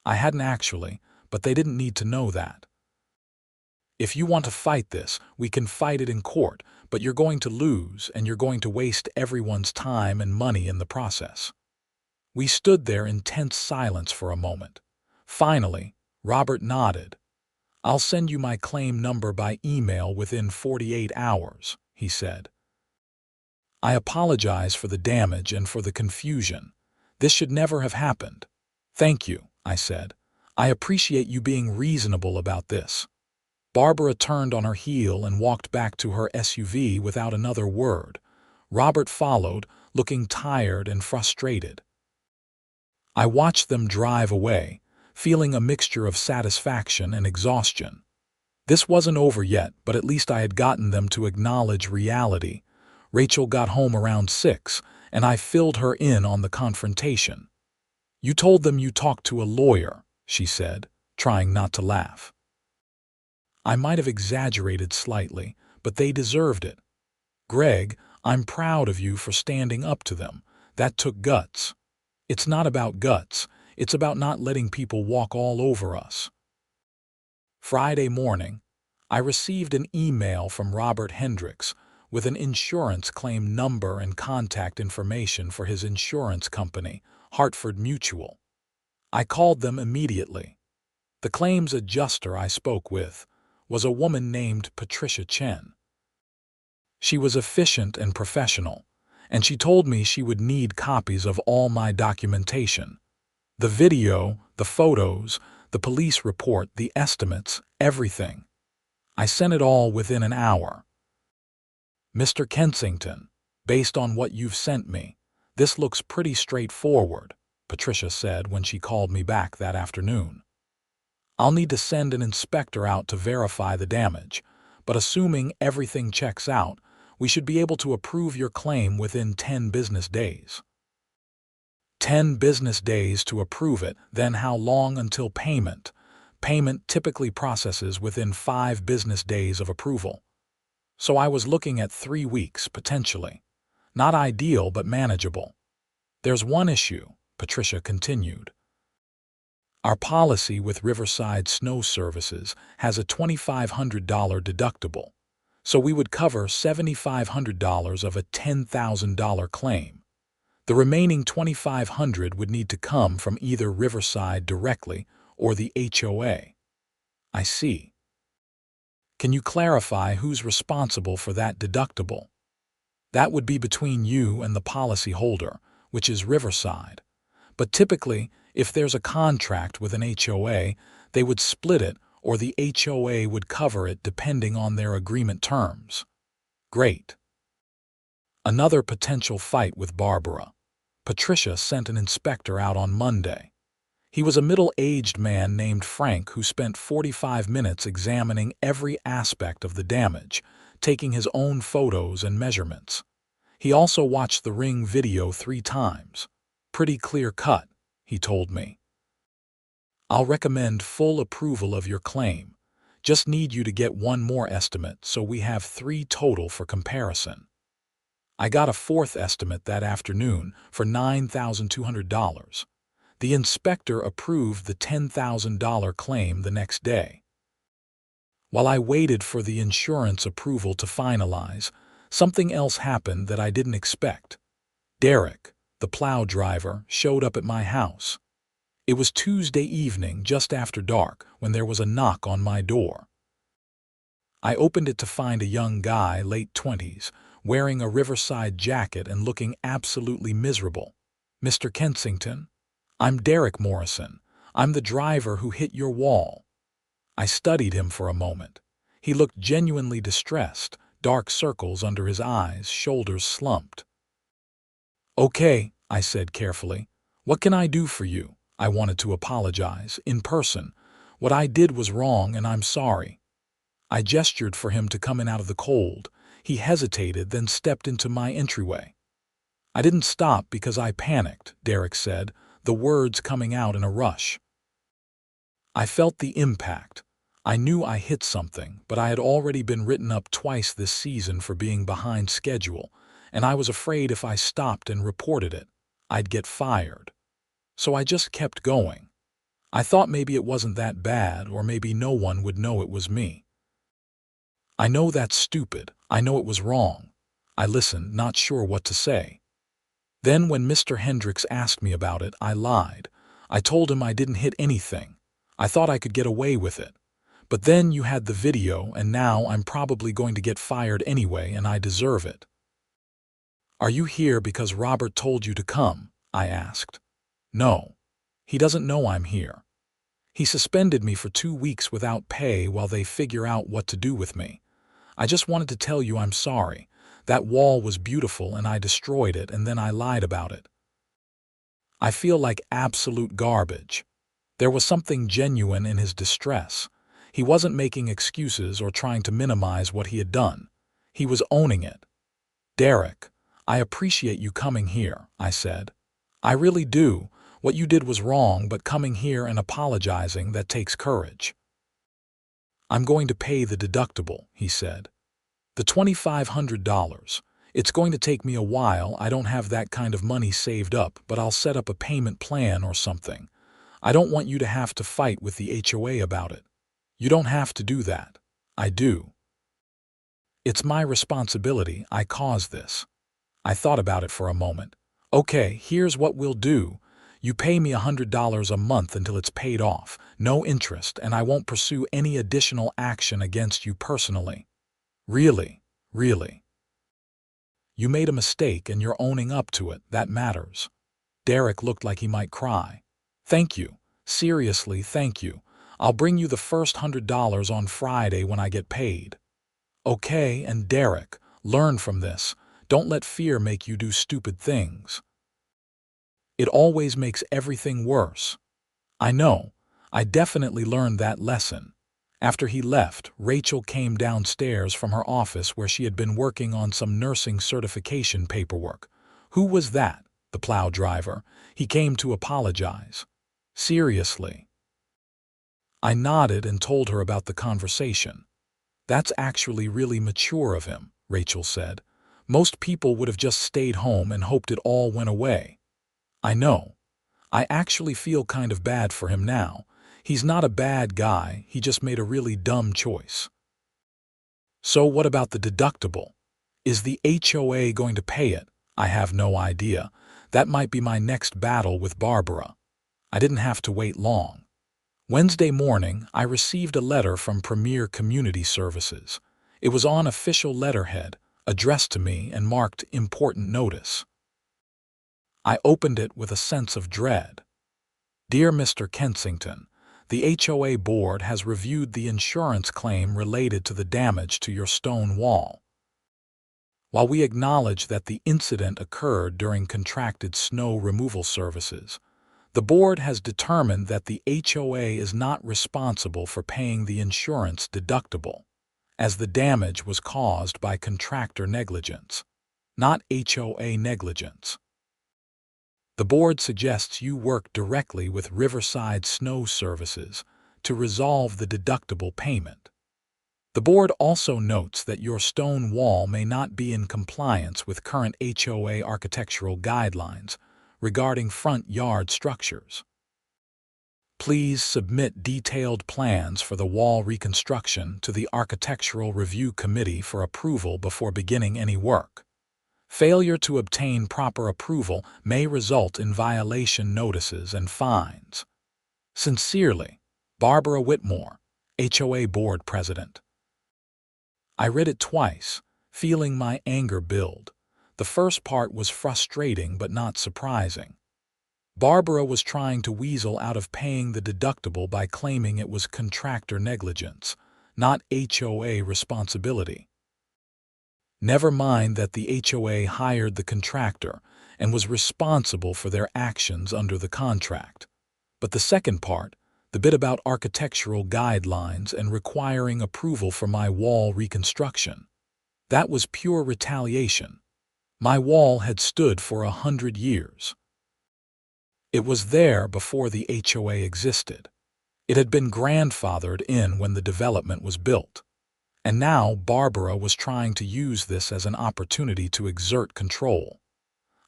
I hadn't actually, but they didn't need to know that. If you want to fight this, we can fight it in court, but you're going to lose and you're going to waste everyone's time and money in the process. We stood there in tense silence for a moment. Finally, Robert nodded. I'll send you my claim number by email within 48 hours, he said. I apologize for the damage and for the confusion. This should never have happened. Thank you, I said. I appreciate you being reasonable about this. Barbara turned on her heel and walked back to her SUV without another word. Robert followed, looking tired and frustrated. I watched them drive away, feeling a mixture of satisfaction and exhaustion. This wasn't over yet, but at least I had gotten them to acknowledge reality. Rachel got home around 6, and I filled her in on the confrontation. You told them you talked to a lawyer, she said, trying not to laugh. I might have exaggerated slightly, but they deserved it. Greg, I'm proud of you for standing up to them. That took guts. It's not about guts. It's about not letting people walk all over us. Friday morning, I received an email from Robert Hendricks with an insurance claim number and contact information for his insurance company, Hartford Mutual. I called them immediately. The claims adjuster I spoke with was a woman named Patricia Chen. She was efficient and professional, and she told me she would need copies of all my documentation. The video, the photos, the police report, the estimates, everything. I sent it all within an hour. Mr. Kensington, based on what you've sent me, this looks pretty straightforward, Patricia said when she called me back that afternoon. I'll need to send an inspector out to verify the damage, but assuming everything checks out, we should be able to approve your claim within 10 business days. 10 business days to approve it, then how long until payment? Payment typically processes within 5 business days of approval. So I was looking at 3 weeks, potentially. Not ideal, but manageable. There's one issue, Patricia continued. Our policy with Riverside Snow Services has a $2,500 deductible, so we would cover $7,500 of a $10,000 claim. The remaining $2,500 would need to come from either Riverside directly or the HOA. I see. Can you clarify who's responsible for that deductible? That would be between you and the policyholder, which is Riverside. But typically, if there's a contract with an HOA, they would split it or the HOA would cover it depending on their agreement terms. Great. Another potential fight with Barbara. Patricia sent an inspector out on Monday. He was a middle-aged man named Frank who spent 45 minutes examining every aspect of the damage, taking his own photos and measurements. He also watched the Ring video 3 times. Pretty clear cut, he told me. I'll recommend full approval of your claim. Just need you to get one more estimate so we have 3 total for comparison. I got a 4th estimate that afternoon for $9,200. The inspector approved the $10,000 claim the next day. While I waited for the insurance approval to finalize, something else happened that I didn't expect. Derek, the Plow driver, showed up at my house. It was Tuesday evening, just after dark, when there was a knock on my door. I opened it to find a young guy, late 20s, wearing a Riverside jacket and looking absolutely miserable. Mr. Kensington, I'm Derek Morrison. I'm the driver who hit your wall. I studied him for a moment. He looked genuinely distressed, dark circles under his eyes, shoulders slumped. Okay, I said carefully. What can I do for you? I wanted to apologize, in person. What I did was wrong and I'm sorry. I gestured for him to come in out of the cold. He hesitated, then stepped into my entryway. I didn't stop because I panicked, Derek said, the words coming out in a rush. I felt the impact. I knew I hit something, but I had already been written up twice this season for being behind schedule, and I was afraid if I stopped and reported it, I'd get fired. So I just kept going. I thought maybe it wasn't that bad, or maybe no one would know it was me. I know that's stupid. I know it was wrong. I listened, not sure what to say. Then when Mr. Hendricks asked me about it, I lied. I told him I didn't hit anything. I thought I could get away with it. But then you had the video, and now I'm probably going to get fired anyway, and I deserve it. Are you here because Robert told you to come? I asked. No. He doesn't know I'm here. He suspended me for 2 weeks without pay while they figure out what to do with me. I just wanted to tell you I'm sorry. That wall was beautiful and I destroyed it, and then I lied about it. I feel like absolute garbage. There was something genuine in his distress. He wasn't making excuses or trying to minimize what he had done. He was owning it. Derek, I appreciate you coming here, I said. I really do. What you did was wrong, but coming here and apologizing, that takes courage. I'm going to pay the deductible, he said. The $2,500. It's going to take me a while. I don't have that kind of money saved up, but I'll set up a payment plan or something. I don't want you to have to fight with the HOA about it. You don't have to do that. I do. It's my responsibility. I caused this. I thought about it for a moment. Okay, here's what we'll do. You pay me $100 a month until it's paid off, no interest, and I won't pursue any additional action against you personally. Really, really. You made a mistake and you're owning up to it. That matters. Derek looked like he might cry. Thank you. Seriously, thank you. I'll bring you the first $100 on Friday when I get paid. Okay, and Derek, learn from this. Don't let fear make you do stupid things. It always makes everything worse. I know. I definitely learned that lesson. After he left, Rachel came downstairs from her office where she had been working on some nursing certification paperwork. Who was that? The Plow driver. He came to apologize. Seriously. I nodded and told her about the conversation. That's actually really mature of him, Rachel said. Most people would have just stayed home and hoped it all went away. I know. I actually feel kind of bad for him now. He's not a bad guy, he just made a really dumb choice. So what about the deductible? Is the HOA going to pay it? I have no idea. That might be my next battle with Barbara. I didn't have to wait long. Wednesday morning, I received a letter from Premier Community Services. It was on official letterhead, addressed to me and marked Important Notice. I opened it with a sense of dread. Dear Mr. Kensington, the HOA board has reviewed the insurance claim related to the damage to your stone wall. While we acknowledge that the incident occurred during contracted snow removal services, the board has determined that the HOA is not responsible for paying the insurance deductible, as the damage was caused by contractor negligence, not HOA negligence. The board suggests you work directly with Riverside Snow Services to resolve the deductible payment. The board also notes that your stone wall may not be in compliance with current HOA architectural guidelines regarding front yard structures. Please submit detailed plans for the wall reconstruction to the Architectural Review Committee for approval before beginning any work. Failure to obtain proper approval may result in violation notices and fines. Sincerely, Barbara Whitmore, HOA Board President. I read it twice, feeling my anger build. The first part was frustrating but not surprising. Barbara was trying to weasel out of paying the deductible by claiming it was contractor negligence, not HOA responsibility. Never mind that the HOA hired the contractor and was responsible for their actions under the contract. But the second part, the bit about architectural guidelines and requiring approval for my wall reconstruction, that was pure retaliation. My wall had stood for 100 years. It was there before the HOA existed. It had been grandfathered in when the development was built. And now Barbara was trying to use this as an opportunity to exert control.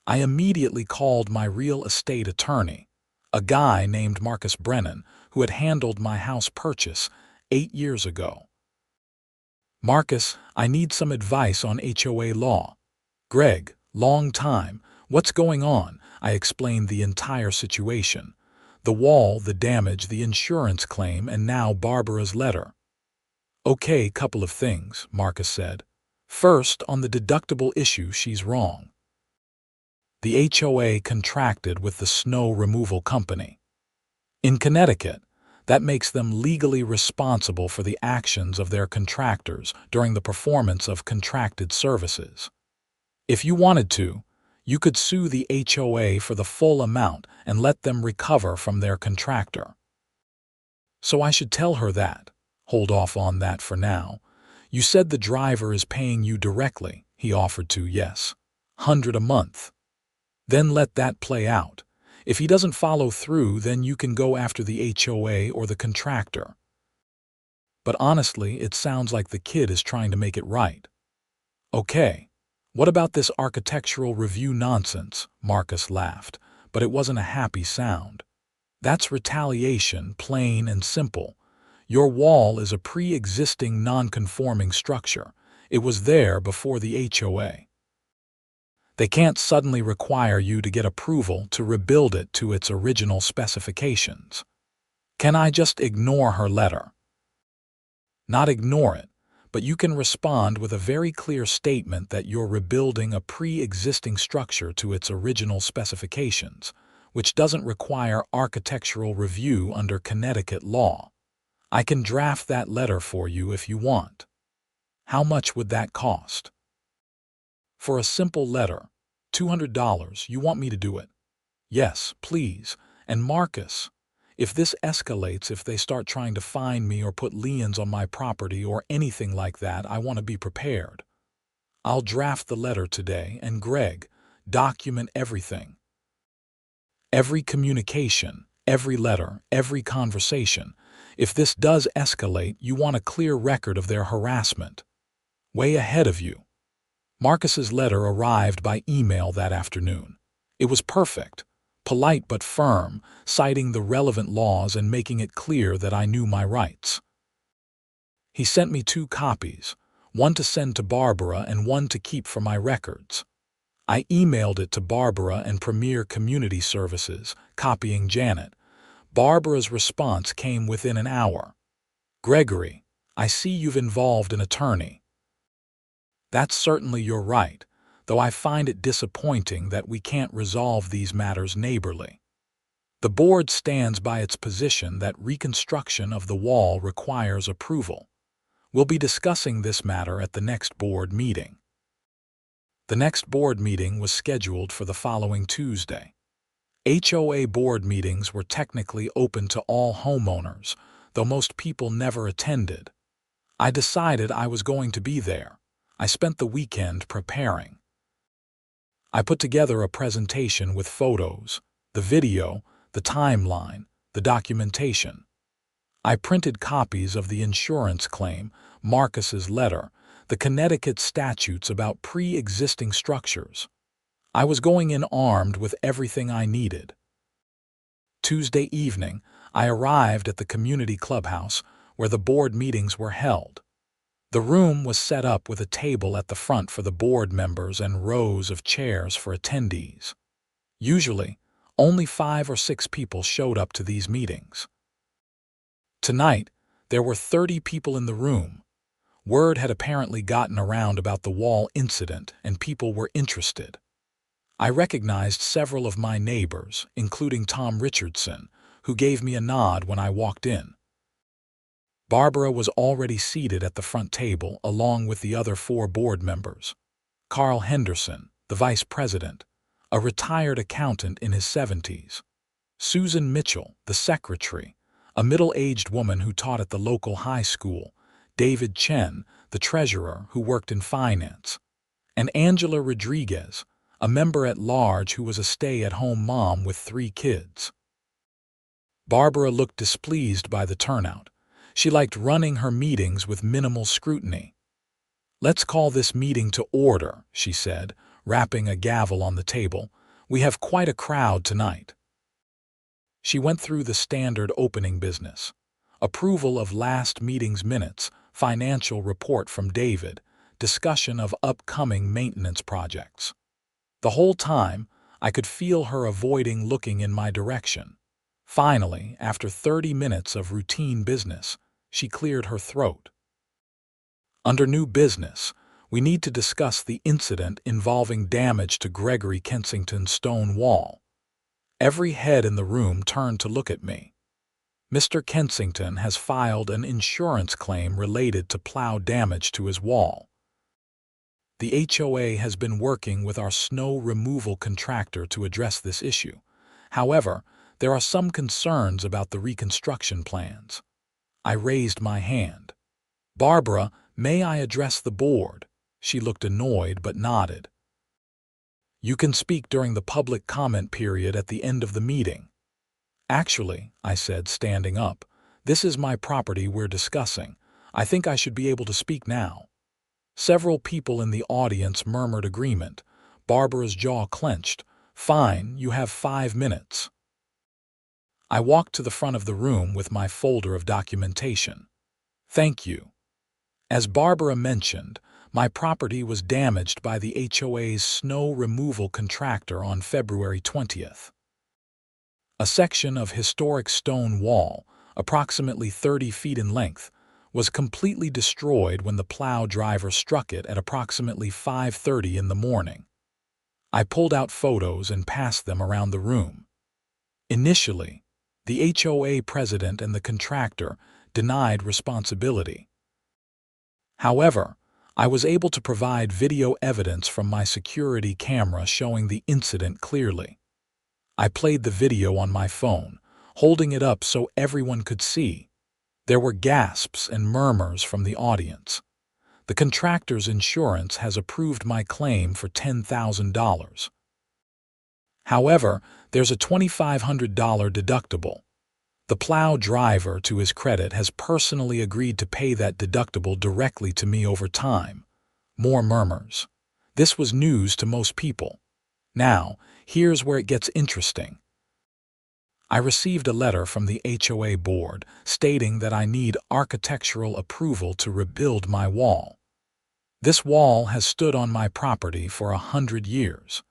I immediately called my real estate attorney, a guy named Marcus Brennan, who had handled my house purchase 8 years ago. Marcus, I need some advice on HOA law. Greg, long time. What's going on? I explained the entire situation. The wall, the damage, the insurance claim, and now Barbara's letter. Okay, couple of things, Marcus said. First, on the deductible issue, she's wrong. The HOA contracted with the snow removal company. In Connecticut, that makes them legally responsible for the actions of their contractors during the performance of contracted services. If you wanted to, you could sue the HOA for the full amount and let them recover from their contractor. So I should tell her that. Hold off on that for now. You said the driver is paying you directly. He offered to, yes. $100 a month. Then let that play out. If he doesn't follow through, then you can go after the HOA or the contractor. But honestly, it sounds like the kid is trying to make it right. Okay, what about this architectural review nonsense? Marcus laughed, but it wasn't a happy sound. That's retaliation, plain and simple. Your wall is a pre-existing non-conforming structure. It was there before the HOA. They can't suddenly require you to get approval to rebuild it to its original specifications. Can I just ignore her letter? Not ignore it, but you can respond with a very clear statement that you're rebuilding a pre-existing structure to its original specifications, which doesn't require architectural review under Connecticut law. I can draft that letter for you if you want. How much would that cost? For a simple letter, $200, you want me to do it? Yes, please. And Marcus, if this escalates, if they start trying to fine me or put liens on my property or anything like that, I want to be prepared. I'll draft the letter today, and Greg, document everything. Every communication, every letter, every conversation. If this does escalate, you want a clear record of their harassment. Way ahead of you. Marcus's letter arrived by email that afternoon. It was perfect, polite but firm, citing the relevant laws and making it clear that I knew my rights. He sent me 2 copies, one to send to Barbara and one to keep for my records. I emailed it to Barbara and Premier Community Services, copying Janet. Barbara's response came within an hour. Gregory, I see you've involved an attorney. That's certainly your right, though I find it disappointing that we can't resolve these matters neighborly. The board stands by its position that reconstruction of the wall requires approval. We'll be discussing this matter at the next board meeting. The next board meeting was scheduled for the following Tuesday. HOA board meetings were technically open to all homeowners, though most people never attended. I decided I was going to be there. I spent the weekend preparing. I put together a presentation with photos, the video, the timeline, the documentation. I printed copies of the insurance claim, Marcus's letter, the Connecticut statutes about pre-existing structures. I was going in armed with everything I needed. Tuesday evening, I arrived at the community clubhouse where the board meetings were held. The room was set up with a table at the front for the board members and rows of chairs for attendees. Usually, only 5 or 6 people showed up to these meetings. Tonight, there were 30 people in the room. Word had apparently gotten around about the wall incident, and people were interested. I recognized several of my neighbors, including Tom Richardson, who gave me a nod when I walked in. Barbara was already seated at the front table along with the other 4 board members. Carl Henderson, the vice president, a retired accountant in his 70s. Susan Mitchell, the secretary, a middle-aged woman who taught at the local high school. David Chen, the treasurer who worked in finance. And Angela Rodriguez, a member-at-large who was a stay-at-home mom with 3 kids. Barbara looked displeased by the turnout. She liked running her meetings with minimal scrutiny. "Let's call this meeting to order," she said, rapping a gavel on the table. "We have quite a crowd tonight." She went through the standard opening business. Approval of last meeting's minutes, financial report from David, discussion of upcoming maintenance projects. The whole time, I could feel her avoiding looking in my direction. Finally, after 30 minutes of routine business, she cleared her throat. Under new business, we need to discuss the incident involving damage to Gregory Kensington's stone wall. Every head in the room turned to look at me. Mr. Kensington has filed an insurance claim related to Plow damage to his wall. The HOA has been working with our snow removal contractor to address this issue. However, there are some concerns about the reconstruction plans. I raised my hand. "Barbara, may I address the board?" She looked annoyed but nodded. "You can speak during the public comment period at the end of the meeting." "Actually," I said, standing up, "this is my property we're discussing. I think I should be able to speak now." Several people in the audience murmured agreement. Barbara's jaw clenched. "Fine, you have 5 minutes." I walked to the front of the room with my folder of documentation. "Thank you." As Barbara mentioned, my property was damaged by the HOA's snow removal contractor on February 20th. A section of historic stone wall, approximately 30 feet in length, was completely destroyed when the plow driver struck it at approximately 5:30 in the morning. I pulled out photos and passed them around the room. Initially, the HOA president and the contractor denied responsibility. However, I was able to provide video evidence from my security camera showing the incident clearly. I played the video on my phone, holding it up so everyone could see. There were gasps and murmurs from the audience. The contractor's insurance has approved my claim for $10,000. However, there's a $2,500 deductible. The plow driver, to his credit, has personally agreed to pay that deductible directly to me over time. More murmurs. This was news to most people. Now, here's where it gets interesting. I received a letter from the HOA board stating that I need architectural approval to rebuild my wall. This wall has stood on my property for 100 years.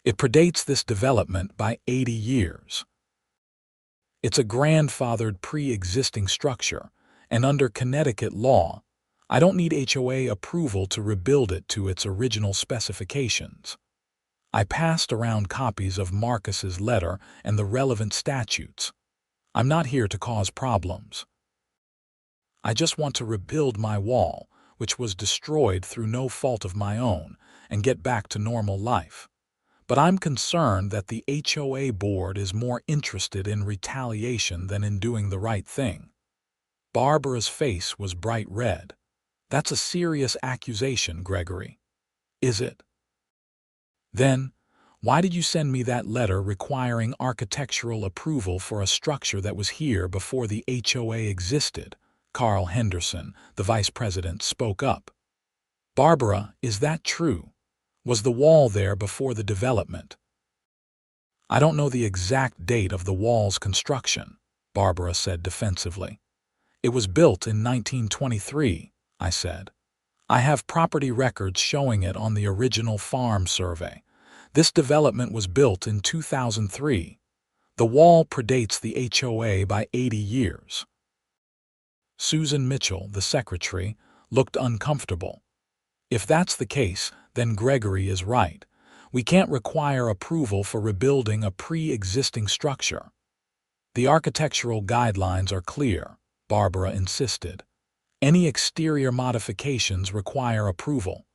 It predates this development by 80 years. It's a grandfathered pre-existing structure, and under Connecticut law, I don't need HOA approval to rebuild it to its original specifications. I passed around copies of Marcus's letter and the relevant statutes. I'm not here to cause problems. I just want to rebuild my wall, which was destroyed through no fault of my own, and get back to normal life. But I'm concerned that the HOA board is more interested in retaliation than in doing the right thing. Barbara's face was bright red. "That's a serious accusation, Gregory." "Is it?" "Then, why did you send me that letter requiring architectural approval for a structure that was here before the HOA existed?" Carl Henderson, the vice president, spoke up. "Barbara, is that true? Was the wall there before the development?" "I don't know the exact date of the wall's construction," Barbara said defensively. "It was built in 1923, I said. "I have property records showing it on the original farm survey. This development was built in 2003. The wall predates the HOA by 80 years. Susan Mitchell, the secretary, looked uncomfortable. "If that's the case, then Gregory is right. We can't require approval for rebuilding a pre-existing structure." "The architectural guidelines are clear," Barbara insisted. "Any exterior modifications require approval."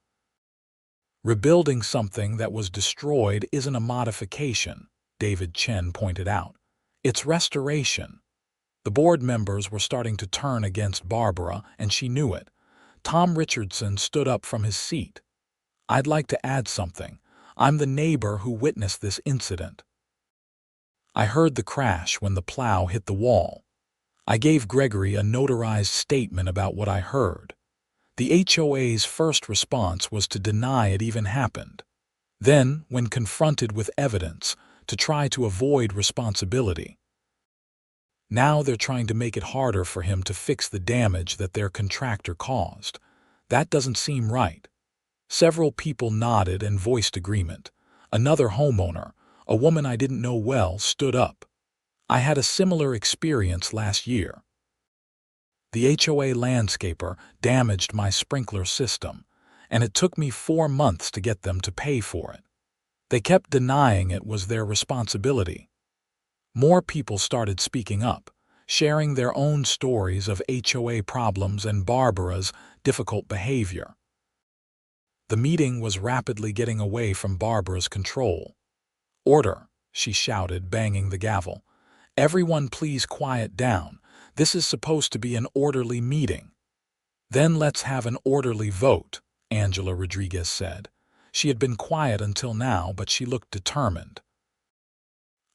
"Rebuilding something that was destroyed isn't a modification," David Chen pointed out. "It's restoration." The board members were starting to turn against Barbara, and she knew it. Tom Richardson stood up from his seat. "I'd like to add something. I'm the neighbor who witnessed this incident. I heard the crash when the plow hit the wall. I gave Gregory a notarized statement about what I heard. The HOA's first response was to deny it even happened. Then, when confronted with evidence, to try to avoid responsibility. Now they're trying to make it harder for him to fix the damage that their contractor caused. That doesn't seem right." Several people nodded and voiced agreement. Another homeowner, a woman I didn't know well, stood up. "I had a similar experience last year. The HOA landscaper damaged my sprinkler system, and it took me 4 months to get them to pay for it. They kept denying it was their responsibility." More people started speaking up, sharing their own stories of HOA problems and Barbara's difficult behavior. The meeting was rapidly getting away from Barbara's control. "Order," she shouted, banging the gavel. "Everyone please quiet down. This is supposed to be an orderly meeting." "Then let's have an orderly vote," Angela Rodriguez said. She had been quiet until now, but she looked determined.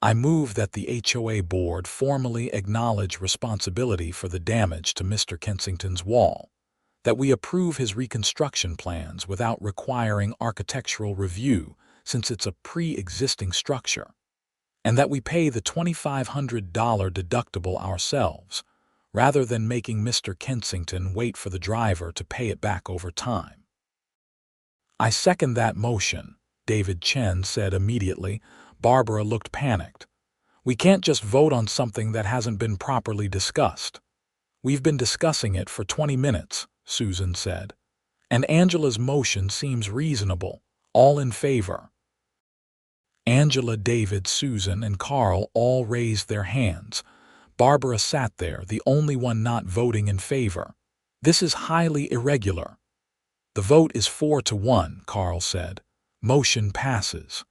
"I move that the HOA board formally acknowledge responsibility for the damage to Mr. Kensington's wall." that we approve his reconstruction plans without requiring architectural review since it's a pre-existing structure, and that we pay the $2,500 deductible ourselves, rather than making Mr. Kensington wait for the driver to pay it back over time. "I second that motion," David Chen said immediately. Barbara looked panicked. "We can't just vote on something that hasn't been properly discussed." "We've been discussing it for 20 minutes, Susan said. "And Angela's motion seems reasonable. All in favor?" Angela, David, Susan, and Carl all raised their hands. Barbara sat there, the only one not voting in favor. "This is highly irregular." "The vote is 4-1, Carl said. "Motion passes."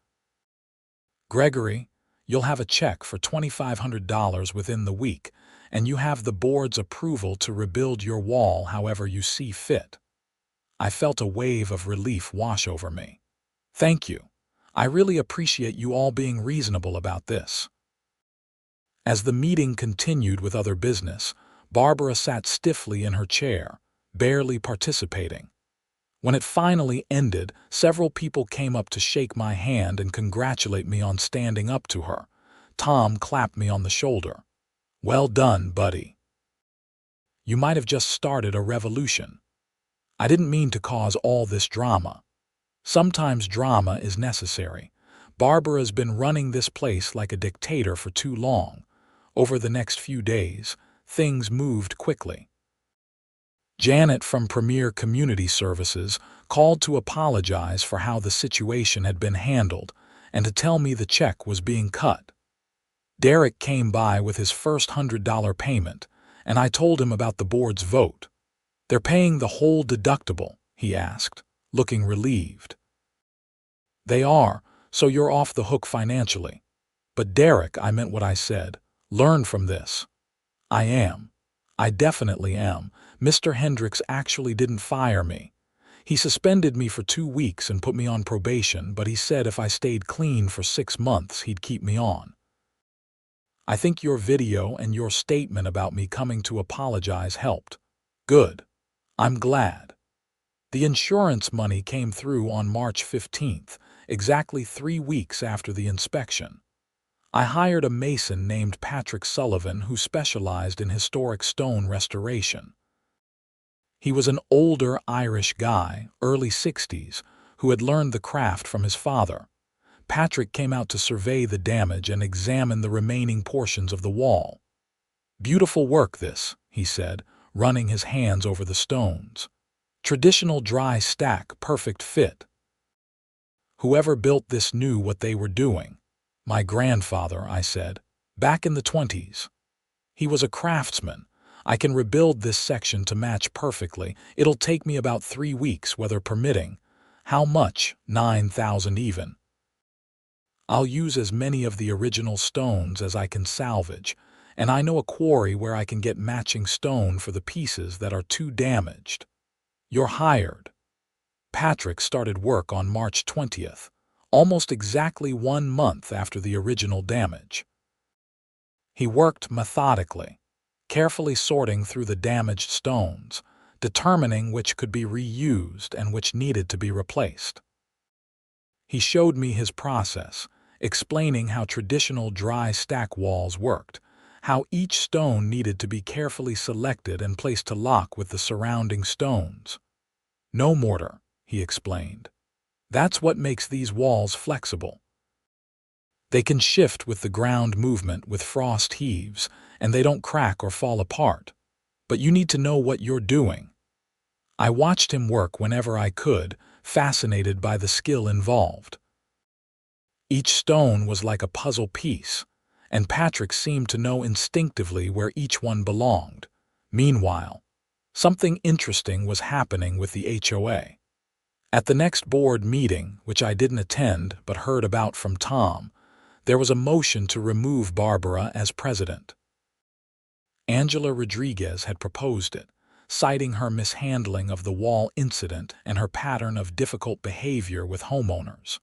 "Gregory, you'll have a check for $2,500 within the week, and you have the board's approval to rebuild your wall however you see fit." I felt a wave of relief wash over me. "Thank you. I really appreciate you all being reasonable about this." As the meeting continued with other business, Barbara sat stiffly in her chair, barely participating. When it finally ended, several people came up to shake my hand and congratulate me on standing up to her. Tom clapped me on the shoulder. "Well done, buddy. You might have just started a revolution." I didn't mean to cause all this drama. Sometimes drama is necessary. Barbara's been running this place like a dictator for too long. Over the next few days, things moved quickly. Janet from Premier Community Services called to apologize for how the situation had been handled and to tell me the check was being cut. Derek came by with his first $100 payment, and I told him about the board's vote. "They're paying the whole deductible?" he asked, looking relieved. "They are, so you're off the hook financially." "But Derek, I meant what I said. Learn from this." "I am. I definitely am. Mr. Hendricks actually didn't fire me. He suspended me for 2 weeks and put me on probation, but he said if I stayed clean for 6 months, he'd keep me on." "I think your video and your statement about me coming to apologize helped." "Good. I'm glad." The insurance money came through on March 15th, exactly 3 weeks after the inspection. I hired a mason named Patrick Sullivan who specialized in historic stone restoration. He was an older Irish guy, early 60s, who had learned the craft from his father. Patrick came out to survey the damage and examine the remaining portions of the wall. "Beautiful work this," he said, running his hands over the stones. "Traditional dry stack, perfect fit. Whoever built this knew what they were doing." "My grandfather," I said, "back in the 20s. He was a craftsman. I can rebuild this section to match perfectly. It'll take me about 3 weeks, weather permitting." "How much?" "9,000 even. I'll use as many of the original stones as I can salvage, and I know a quarry where I can get matching stone for the pieces that are too damaged." "You're hired." Patrick started work on March 20th, almost exactly 1 month after the original damage. He worked methodically, carefully sorting through the damaged stones, determining which could be reused and which needed to be replaced. He showed me his process, explaining how traditional dry stack walls worked, how each stone needed to be carefully selected and placed to lock with the surrounding stones. "No mortar," he explained. "That's what makes these walls flexible. They can shift with the ground movement with frost heaves, and they don't crack or fall apart. But you need to know what you're doing." I watched him work whenever I could, fascinated by the skill involved. Each stone was like a puzzle piece, and Patrick seemed to know instinctively where each one belonged. Meanwhile, something interesting was happening with the HOA. At the next board meeting, which I didn't attend but heard about from Tom, there was a motion to remove Barbara as president. Angela Rodriguez had proposed it, citing her mishandling of the wall incident and her pattern of difficult behavior with homeowners.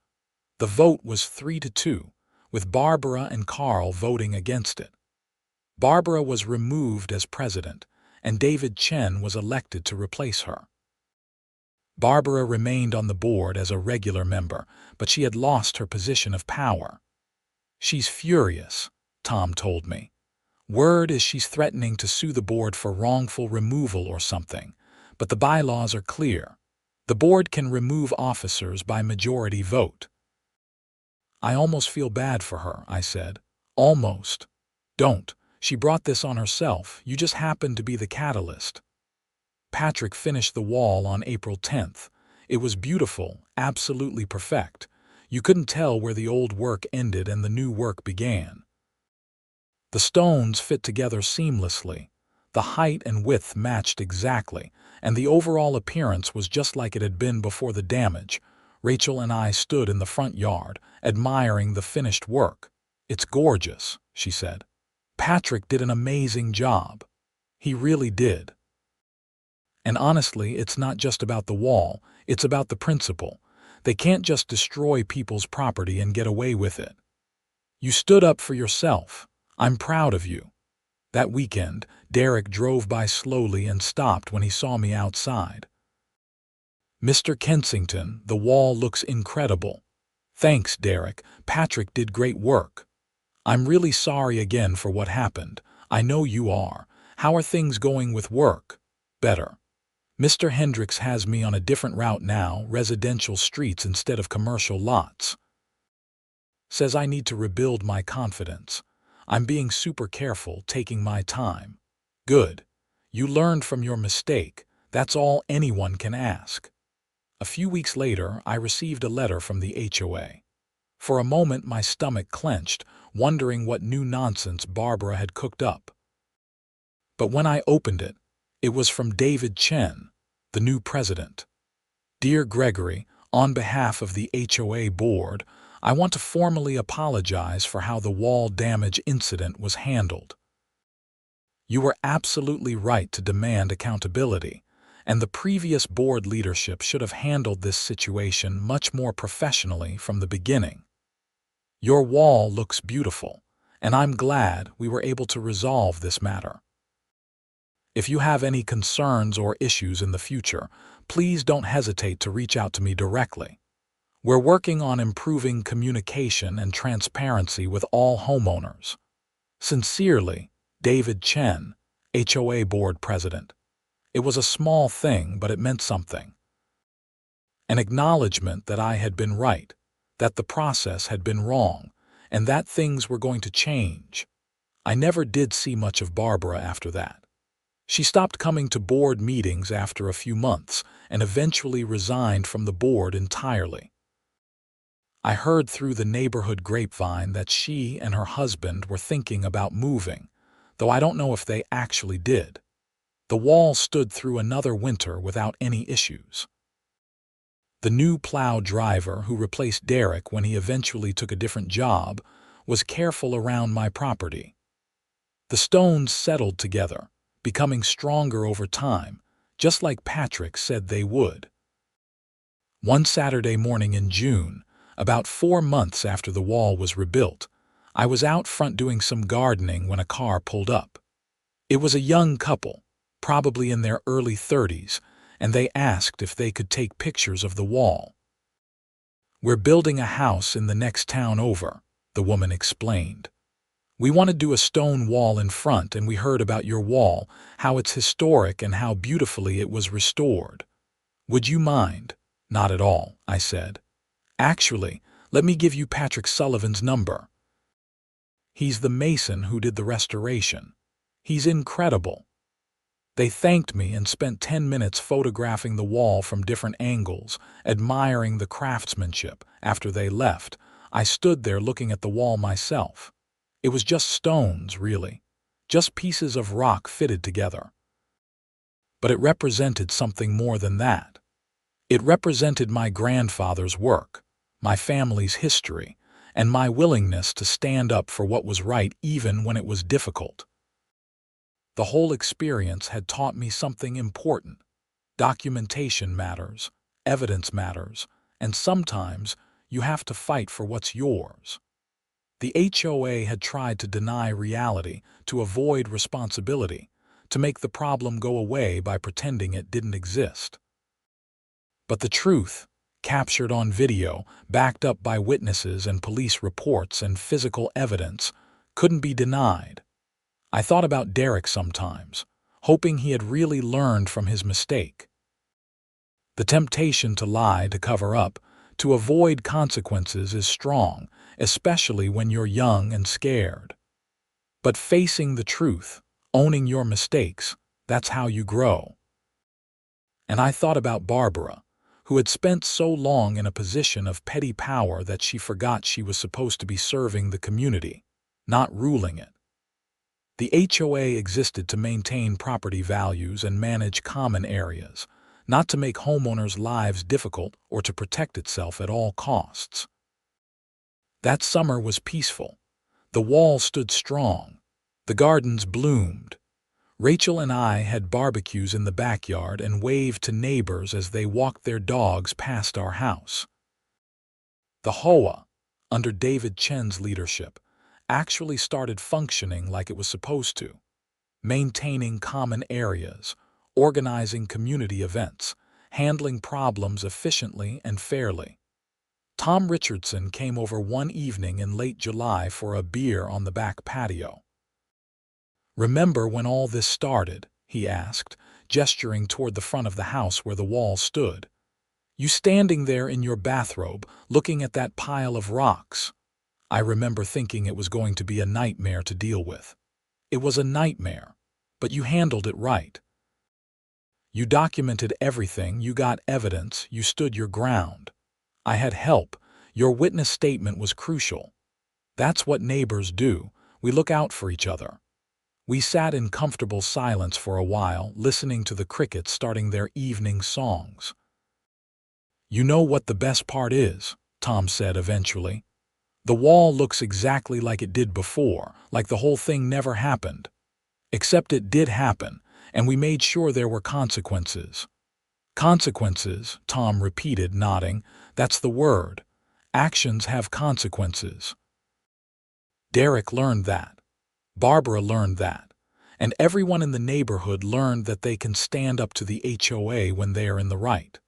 The vote was 3-2, with Barbara and Carl voting against it. Barbara was removed as president, and David Chen was elected to replace her. Barbara remained on the board as a regular member, but she had lost her position of power. "She's furious," Tom told me. "Word is she's threatening to sue the board for wrongful removal or something, but the bylaws are clear. The board can remove officers by majority vote." "I almost feel bad for her," I said. "Almost." "Don't. She brought this on herself. You just happened to be the catalyst." Patrick finished the wall on April 10th. It was beautiful, absolutely perfect. You couldn't tell where the old work ended and the new work began. The stones fit together seamlessly. The height and width matched exactly, and the overall appearance was just like it had been before the damage. Rachel and I stood in the front yard, admiring the finished work. "It's gorgeous," she said. "Patrick did an amazing job." He really did. And honestly, it's not just about the wall, it's about the principle. They can't just destroy people's property and get away with it. You stood up for yourself. I'm proud of you. That weekend, Derek drove by slowly and stopped when he saw me outside. "Mr. Kensington, the wall looks incredible." "Thanks, Derek. Patrick did great work." "I'm really sorry again for what happened. I know you are. How are things going with work?" "Better. Mr. Hendricks has me on a different route now, residential streets instead of commercial lots. Says I need to rebuild my confidence. I'm being super careful, taking my time." "Good. You learned from your mistake. That's all anyone can ask." A few weeks later, I received a letter from the HOA. For a moment, my stomach clenched, wondering what new nonsense Barbara had cooked up. But when I opened it, it was from David Chen, the new president. "Dear Gregory, on behalf of the HOA board, I want to formally apologize for how the wall damage incident was handled. You were absolutely right to demand accountability, and the previous board leadership should have handled this situation much more professionally from the beginning. Your wall looks beautiful, and I'm glad we were able to resolve this matter. If you have any concerns or issues in the future, please don't hesitate to reach out to me directly. We're working on improving communication and transparency with all homeowners. Sincerely, David Chen, HOA Board President." It was a small thing, but it meant something. An acknowledgement that I had been right, that the process had been wrong, and that things were going to change. I never did see much of Barbara after that. She stopped coming to board meetings after a few months and eventually resigned from the board entirely. I heard through the neighborhood grapevine that she and her husband were thinking about moving, though I don't know if they actually did. The wall stood through another winter without any issues. The new Plow driver who replaced Derek when he eventually took a different job was careful around my property. The stones settled together, becoming stronger over time, just like Patrick said they would. One Saturday morning in June, about 4 months after the wall was rebuilt, I was out front doing some gardening when a car pulled up. It was a young couple, probably in their early 30s, and they asked if they could take pictures of the wall. "We're building a house in the next town over," the woman explained. "We want to do a stone wall in front, and we heard about your wall, how it's historic and how beautifully it was restored. Would you mind?" "Not at all," I said. "Actually, let me give you Patrick Sullivan's number. He's the mason who did the restoration. He's incredible." They thanked me and spent 10 minutes photographing the wall from different angles, admiring the craftsmanship. After they left, I stood there looking at the wall myself. It was just stones, really. Just pieces of rock fitted together. But it represented something more than that. It represented my grandfather's work, my family's history, and my willingness to stand up for what was right even when it was difficult. The whole experience had taught me something important. Documentation matters, evidence matters, and sometimes you have to fight for what's yours. The HOA had tried to deny reality, to avoid responsibility, to make the problem go away by pretending it didn't exist. But the truth, captured on video, backed up by witnesses and police reports and physical evidence, couldn't be denied. I thought about Derek sometimes, hoping he had really learned from his mistake. The temptation to lie, to cover up, to avoid consequences is strong, especially when you're young and scared. But facing the truth, owning your mistakes, that's how you grow. And I thought about Barbara, who had spent so long in a position of petty power that she forgot she was supposed to be serving the community, not ruling it. The HOA existed to maintain property values and manage common areas, not to make homeowners' lives difficult or to protect itself at all costs. That summer was peaceful. The wall stood strong. The gardens bloomed. Rachel and I had barbecues in the backyard and waved to neighbors as they walked their dogs past our house. The HOA, under David Chen's leadership, actually started functioning like it was supposed to, maintaining common areas, organizing community events, handling problems efficiently and fairly. Tom Richardson came over one evening in late July for a beer on the back patio. "Remember when all this started?" he asked, gesturing toward the front of the house where the wall stood. "You standing there in your bathrobe, looking at that pile of rocks." I remember thinking it was going to be a nightmare to deal with. It was a nightmare, but you handled it right. You documented everything, you got evidence, you stood your ground. I had help. Your witness statement was crucial. That's what neighbors do. We look out for each other. We sat in comfortable silence for a while, listening to the crickets starting their evening songs. "You know what the best part is," Tom said eventually. "The wall looks exactly like it did before, like the whole thing never happened. Except it did happen, and we made sure there were consequences." "Consequences," Tom repeated, nodding. "That's the word. Actions have consequences." Derek learned that. Barbara learned that. And everyone in the neighborhood learned that they can stand up to the HOA when they are in the right.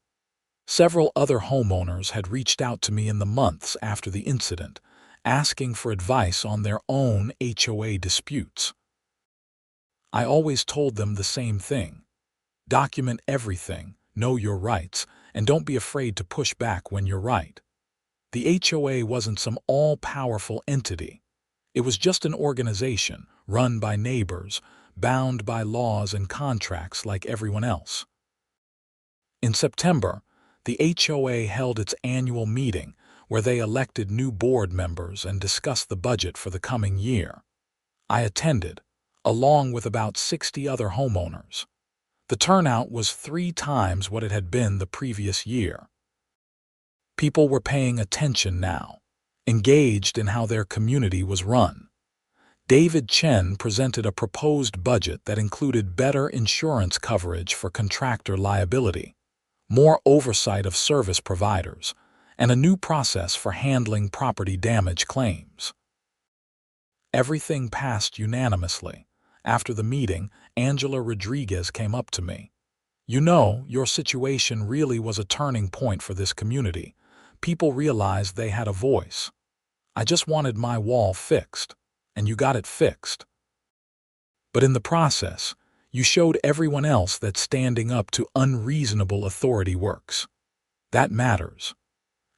Several other homeowners had reached out to me in the months after the incident, asking for advice on their own HOA disputes. I always told them the same thing. Document everything, know your rights, and don't be afraid to push back when you're right. The HOA wasn't some all-powerful entity. It was just an organization, run by neighbors, bound by laws and contracts like everyone else. In September, the HOA held its annual meeting where they elected new board members and discussed the budget for the coming year. I attended, along with about 60 other homeowners. The turnout was 3 times what it had been the previous year. People were paying attention now, engaged in how their community was run. David Chen presented a proposed budget that included better insurance coverage for contractor liability, more oversight of service providers, and a new process for handling property damage claims. Everything passed unanimously. After the meeting, Angela Rodriguez came up to me. "You know, your situation really was a turning point for this community. People realized they had a voice. I just wanted my wall fixed, and you got it fixed. But in the process, you showed everyone else that standing up to unreasonable authority works. That matters."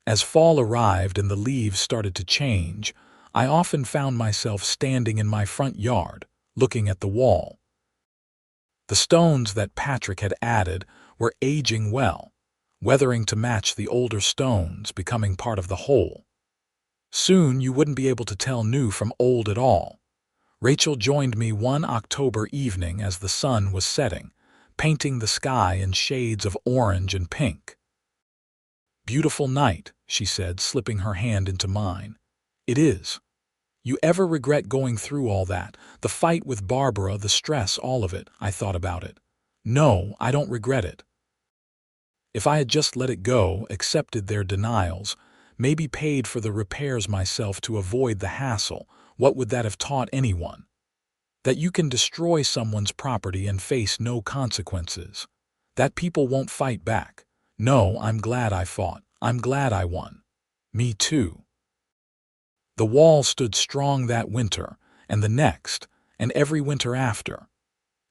As fall arrived and the leaves started to change, I often found myself standing in my front yard, looking at the wall. The stones that Patrick had added were aging well, weathering to match the older stones, becoming part of the whole. Soon you wouldn't be able to tell new from old at all. Rachel joined me one October evening as the sun was setting, painting the sky in shades of orange and pink. "Beautiful night," she said, slipping her hand into mine. "It is. You ever regret going through all that? The fight with Barbara, the stress, all of it?" I thought about it. "No, I don't regret it. If I had just let it go, accepted their denials, maybe paid for the repairs myself to avoid the hassle, what would that have taught anyone? That you can destroy someone's property and face no consequences. That people won't fight back. No, I'm glad I fought. I'm glad I won. Me too. The wall stood strong that winter, and the next, and every winter after.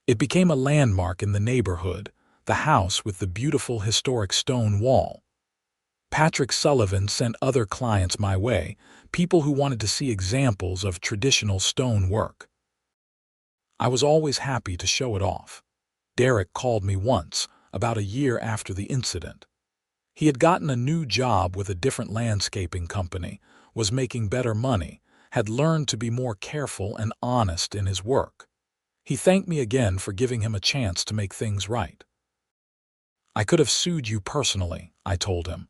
It became a landmark in the neighborhood, the house with the beautiful historic stone wall. Patrick Sullivan sent other clients my way, people who wanted to see examples of traditional stone work. I was always happy to show it off. Derek called me once, about a year after the incident. He had gotten a new job with a different landscaping company, was making better money, had learned to be more careful and honest in his work. He thanked me again for giving him a chance to make things right. I could have sued you personally, I told him.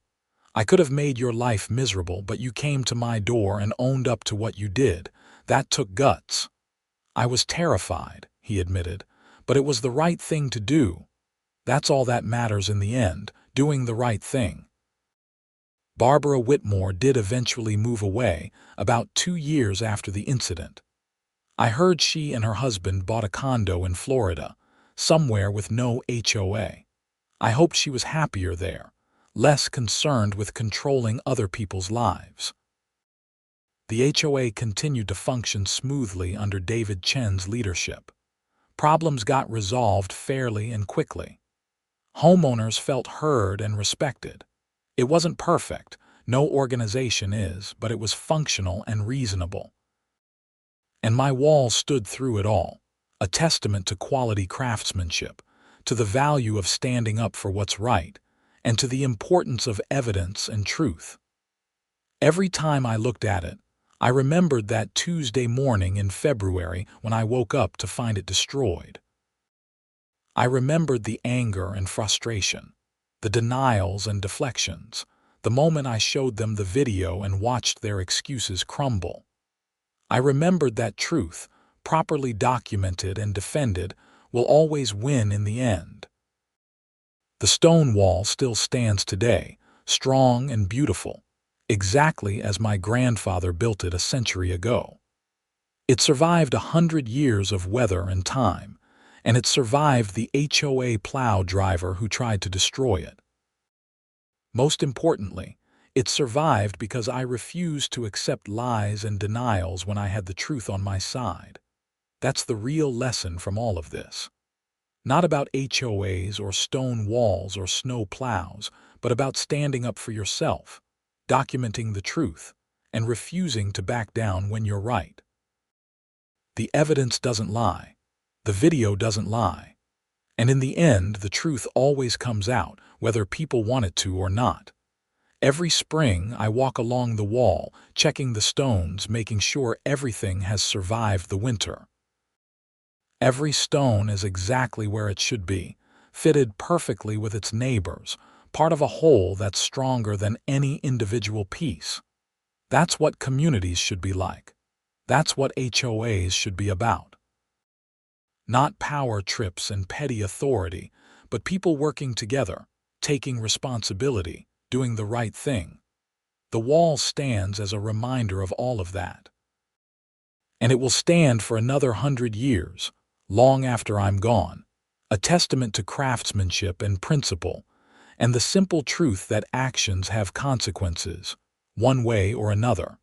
I could have made your life miserable, but you came to my door and owned up to what you did. That took guts. I was terrified, he admitted, but it was the right thing to do. That's all that matters in the end, doing the right thing. Barbara Whitmore did eventually move away, about 2 years after the incident. I heard she and her husband bought a condo in Florida, somewhere with no HOA. I hoped she was happier there, less concerned with controlling other people's lives. The HOA continued to function smoothly under David Chen's leadership. Problems got resolved fairly and quickly. Homeowners felt heard and respected. It wasn't perfect, no organization is, but it was functional and reasonable. And my wall stood through it all, a testament to quality craftsmanship, to the value of standing up for what's right, and to the importance of evidence and truth. Every time I looked at it, I remembered that Tuesday morning in February when I woke up to find it destroyed. I remembered the anger and frustration, the denials and deflections, the moment I showed them the video and watched their excuses crumble. I remembered that truth, properly documented and defended, will always win in the end. The stone wall still stands today, strong and beautiful, exactly as my grandfather built it a century ago. It survived 100 years of weather and time, and it survived the HOA plow driver who tried to destroy it. Most importantly, it survived because I refused to accept lies and denials when I had the truth on my side. That's the real lesson from all of this. Not about HOAs or stone walls or snow plows, but about standing up for yourself, documenting the truth, and refusing to back down when you're right. The evidence doesn't lie. The video doesn't lie. And in the end, the truth always comes out, whether people want it to or not. Every spring, I walk along the wall, checking the stones, making sure everything has survived the winter. Every stone is exactly where it should be, fitted perfectly with its neighbors, part of a whole that's stronger than any individual piece. That's what communities should be like. That's what HOAs should be about. Not power trips and petty authority, but people working together, taking responsibility, doing the right thing. The wall stands as a reminder of all of that. And it will stand for another 100 years, long after I'm gone, a testament to craftsmanship and principle, and the simple truth that actions have consequences, one way or another.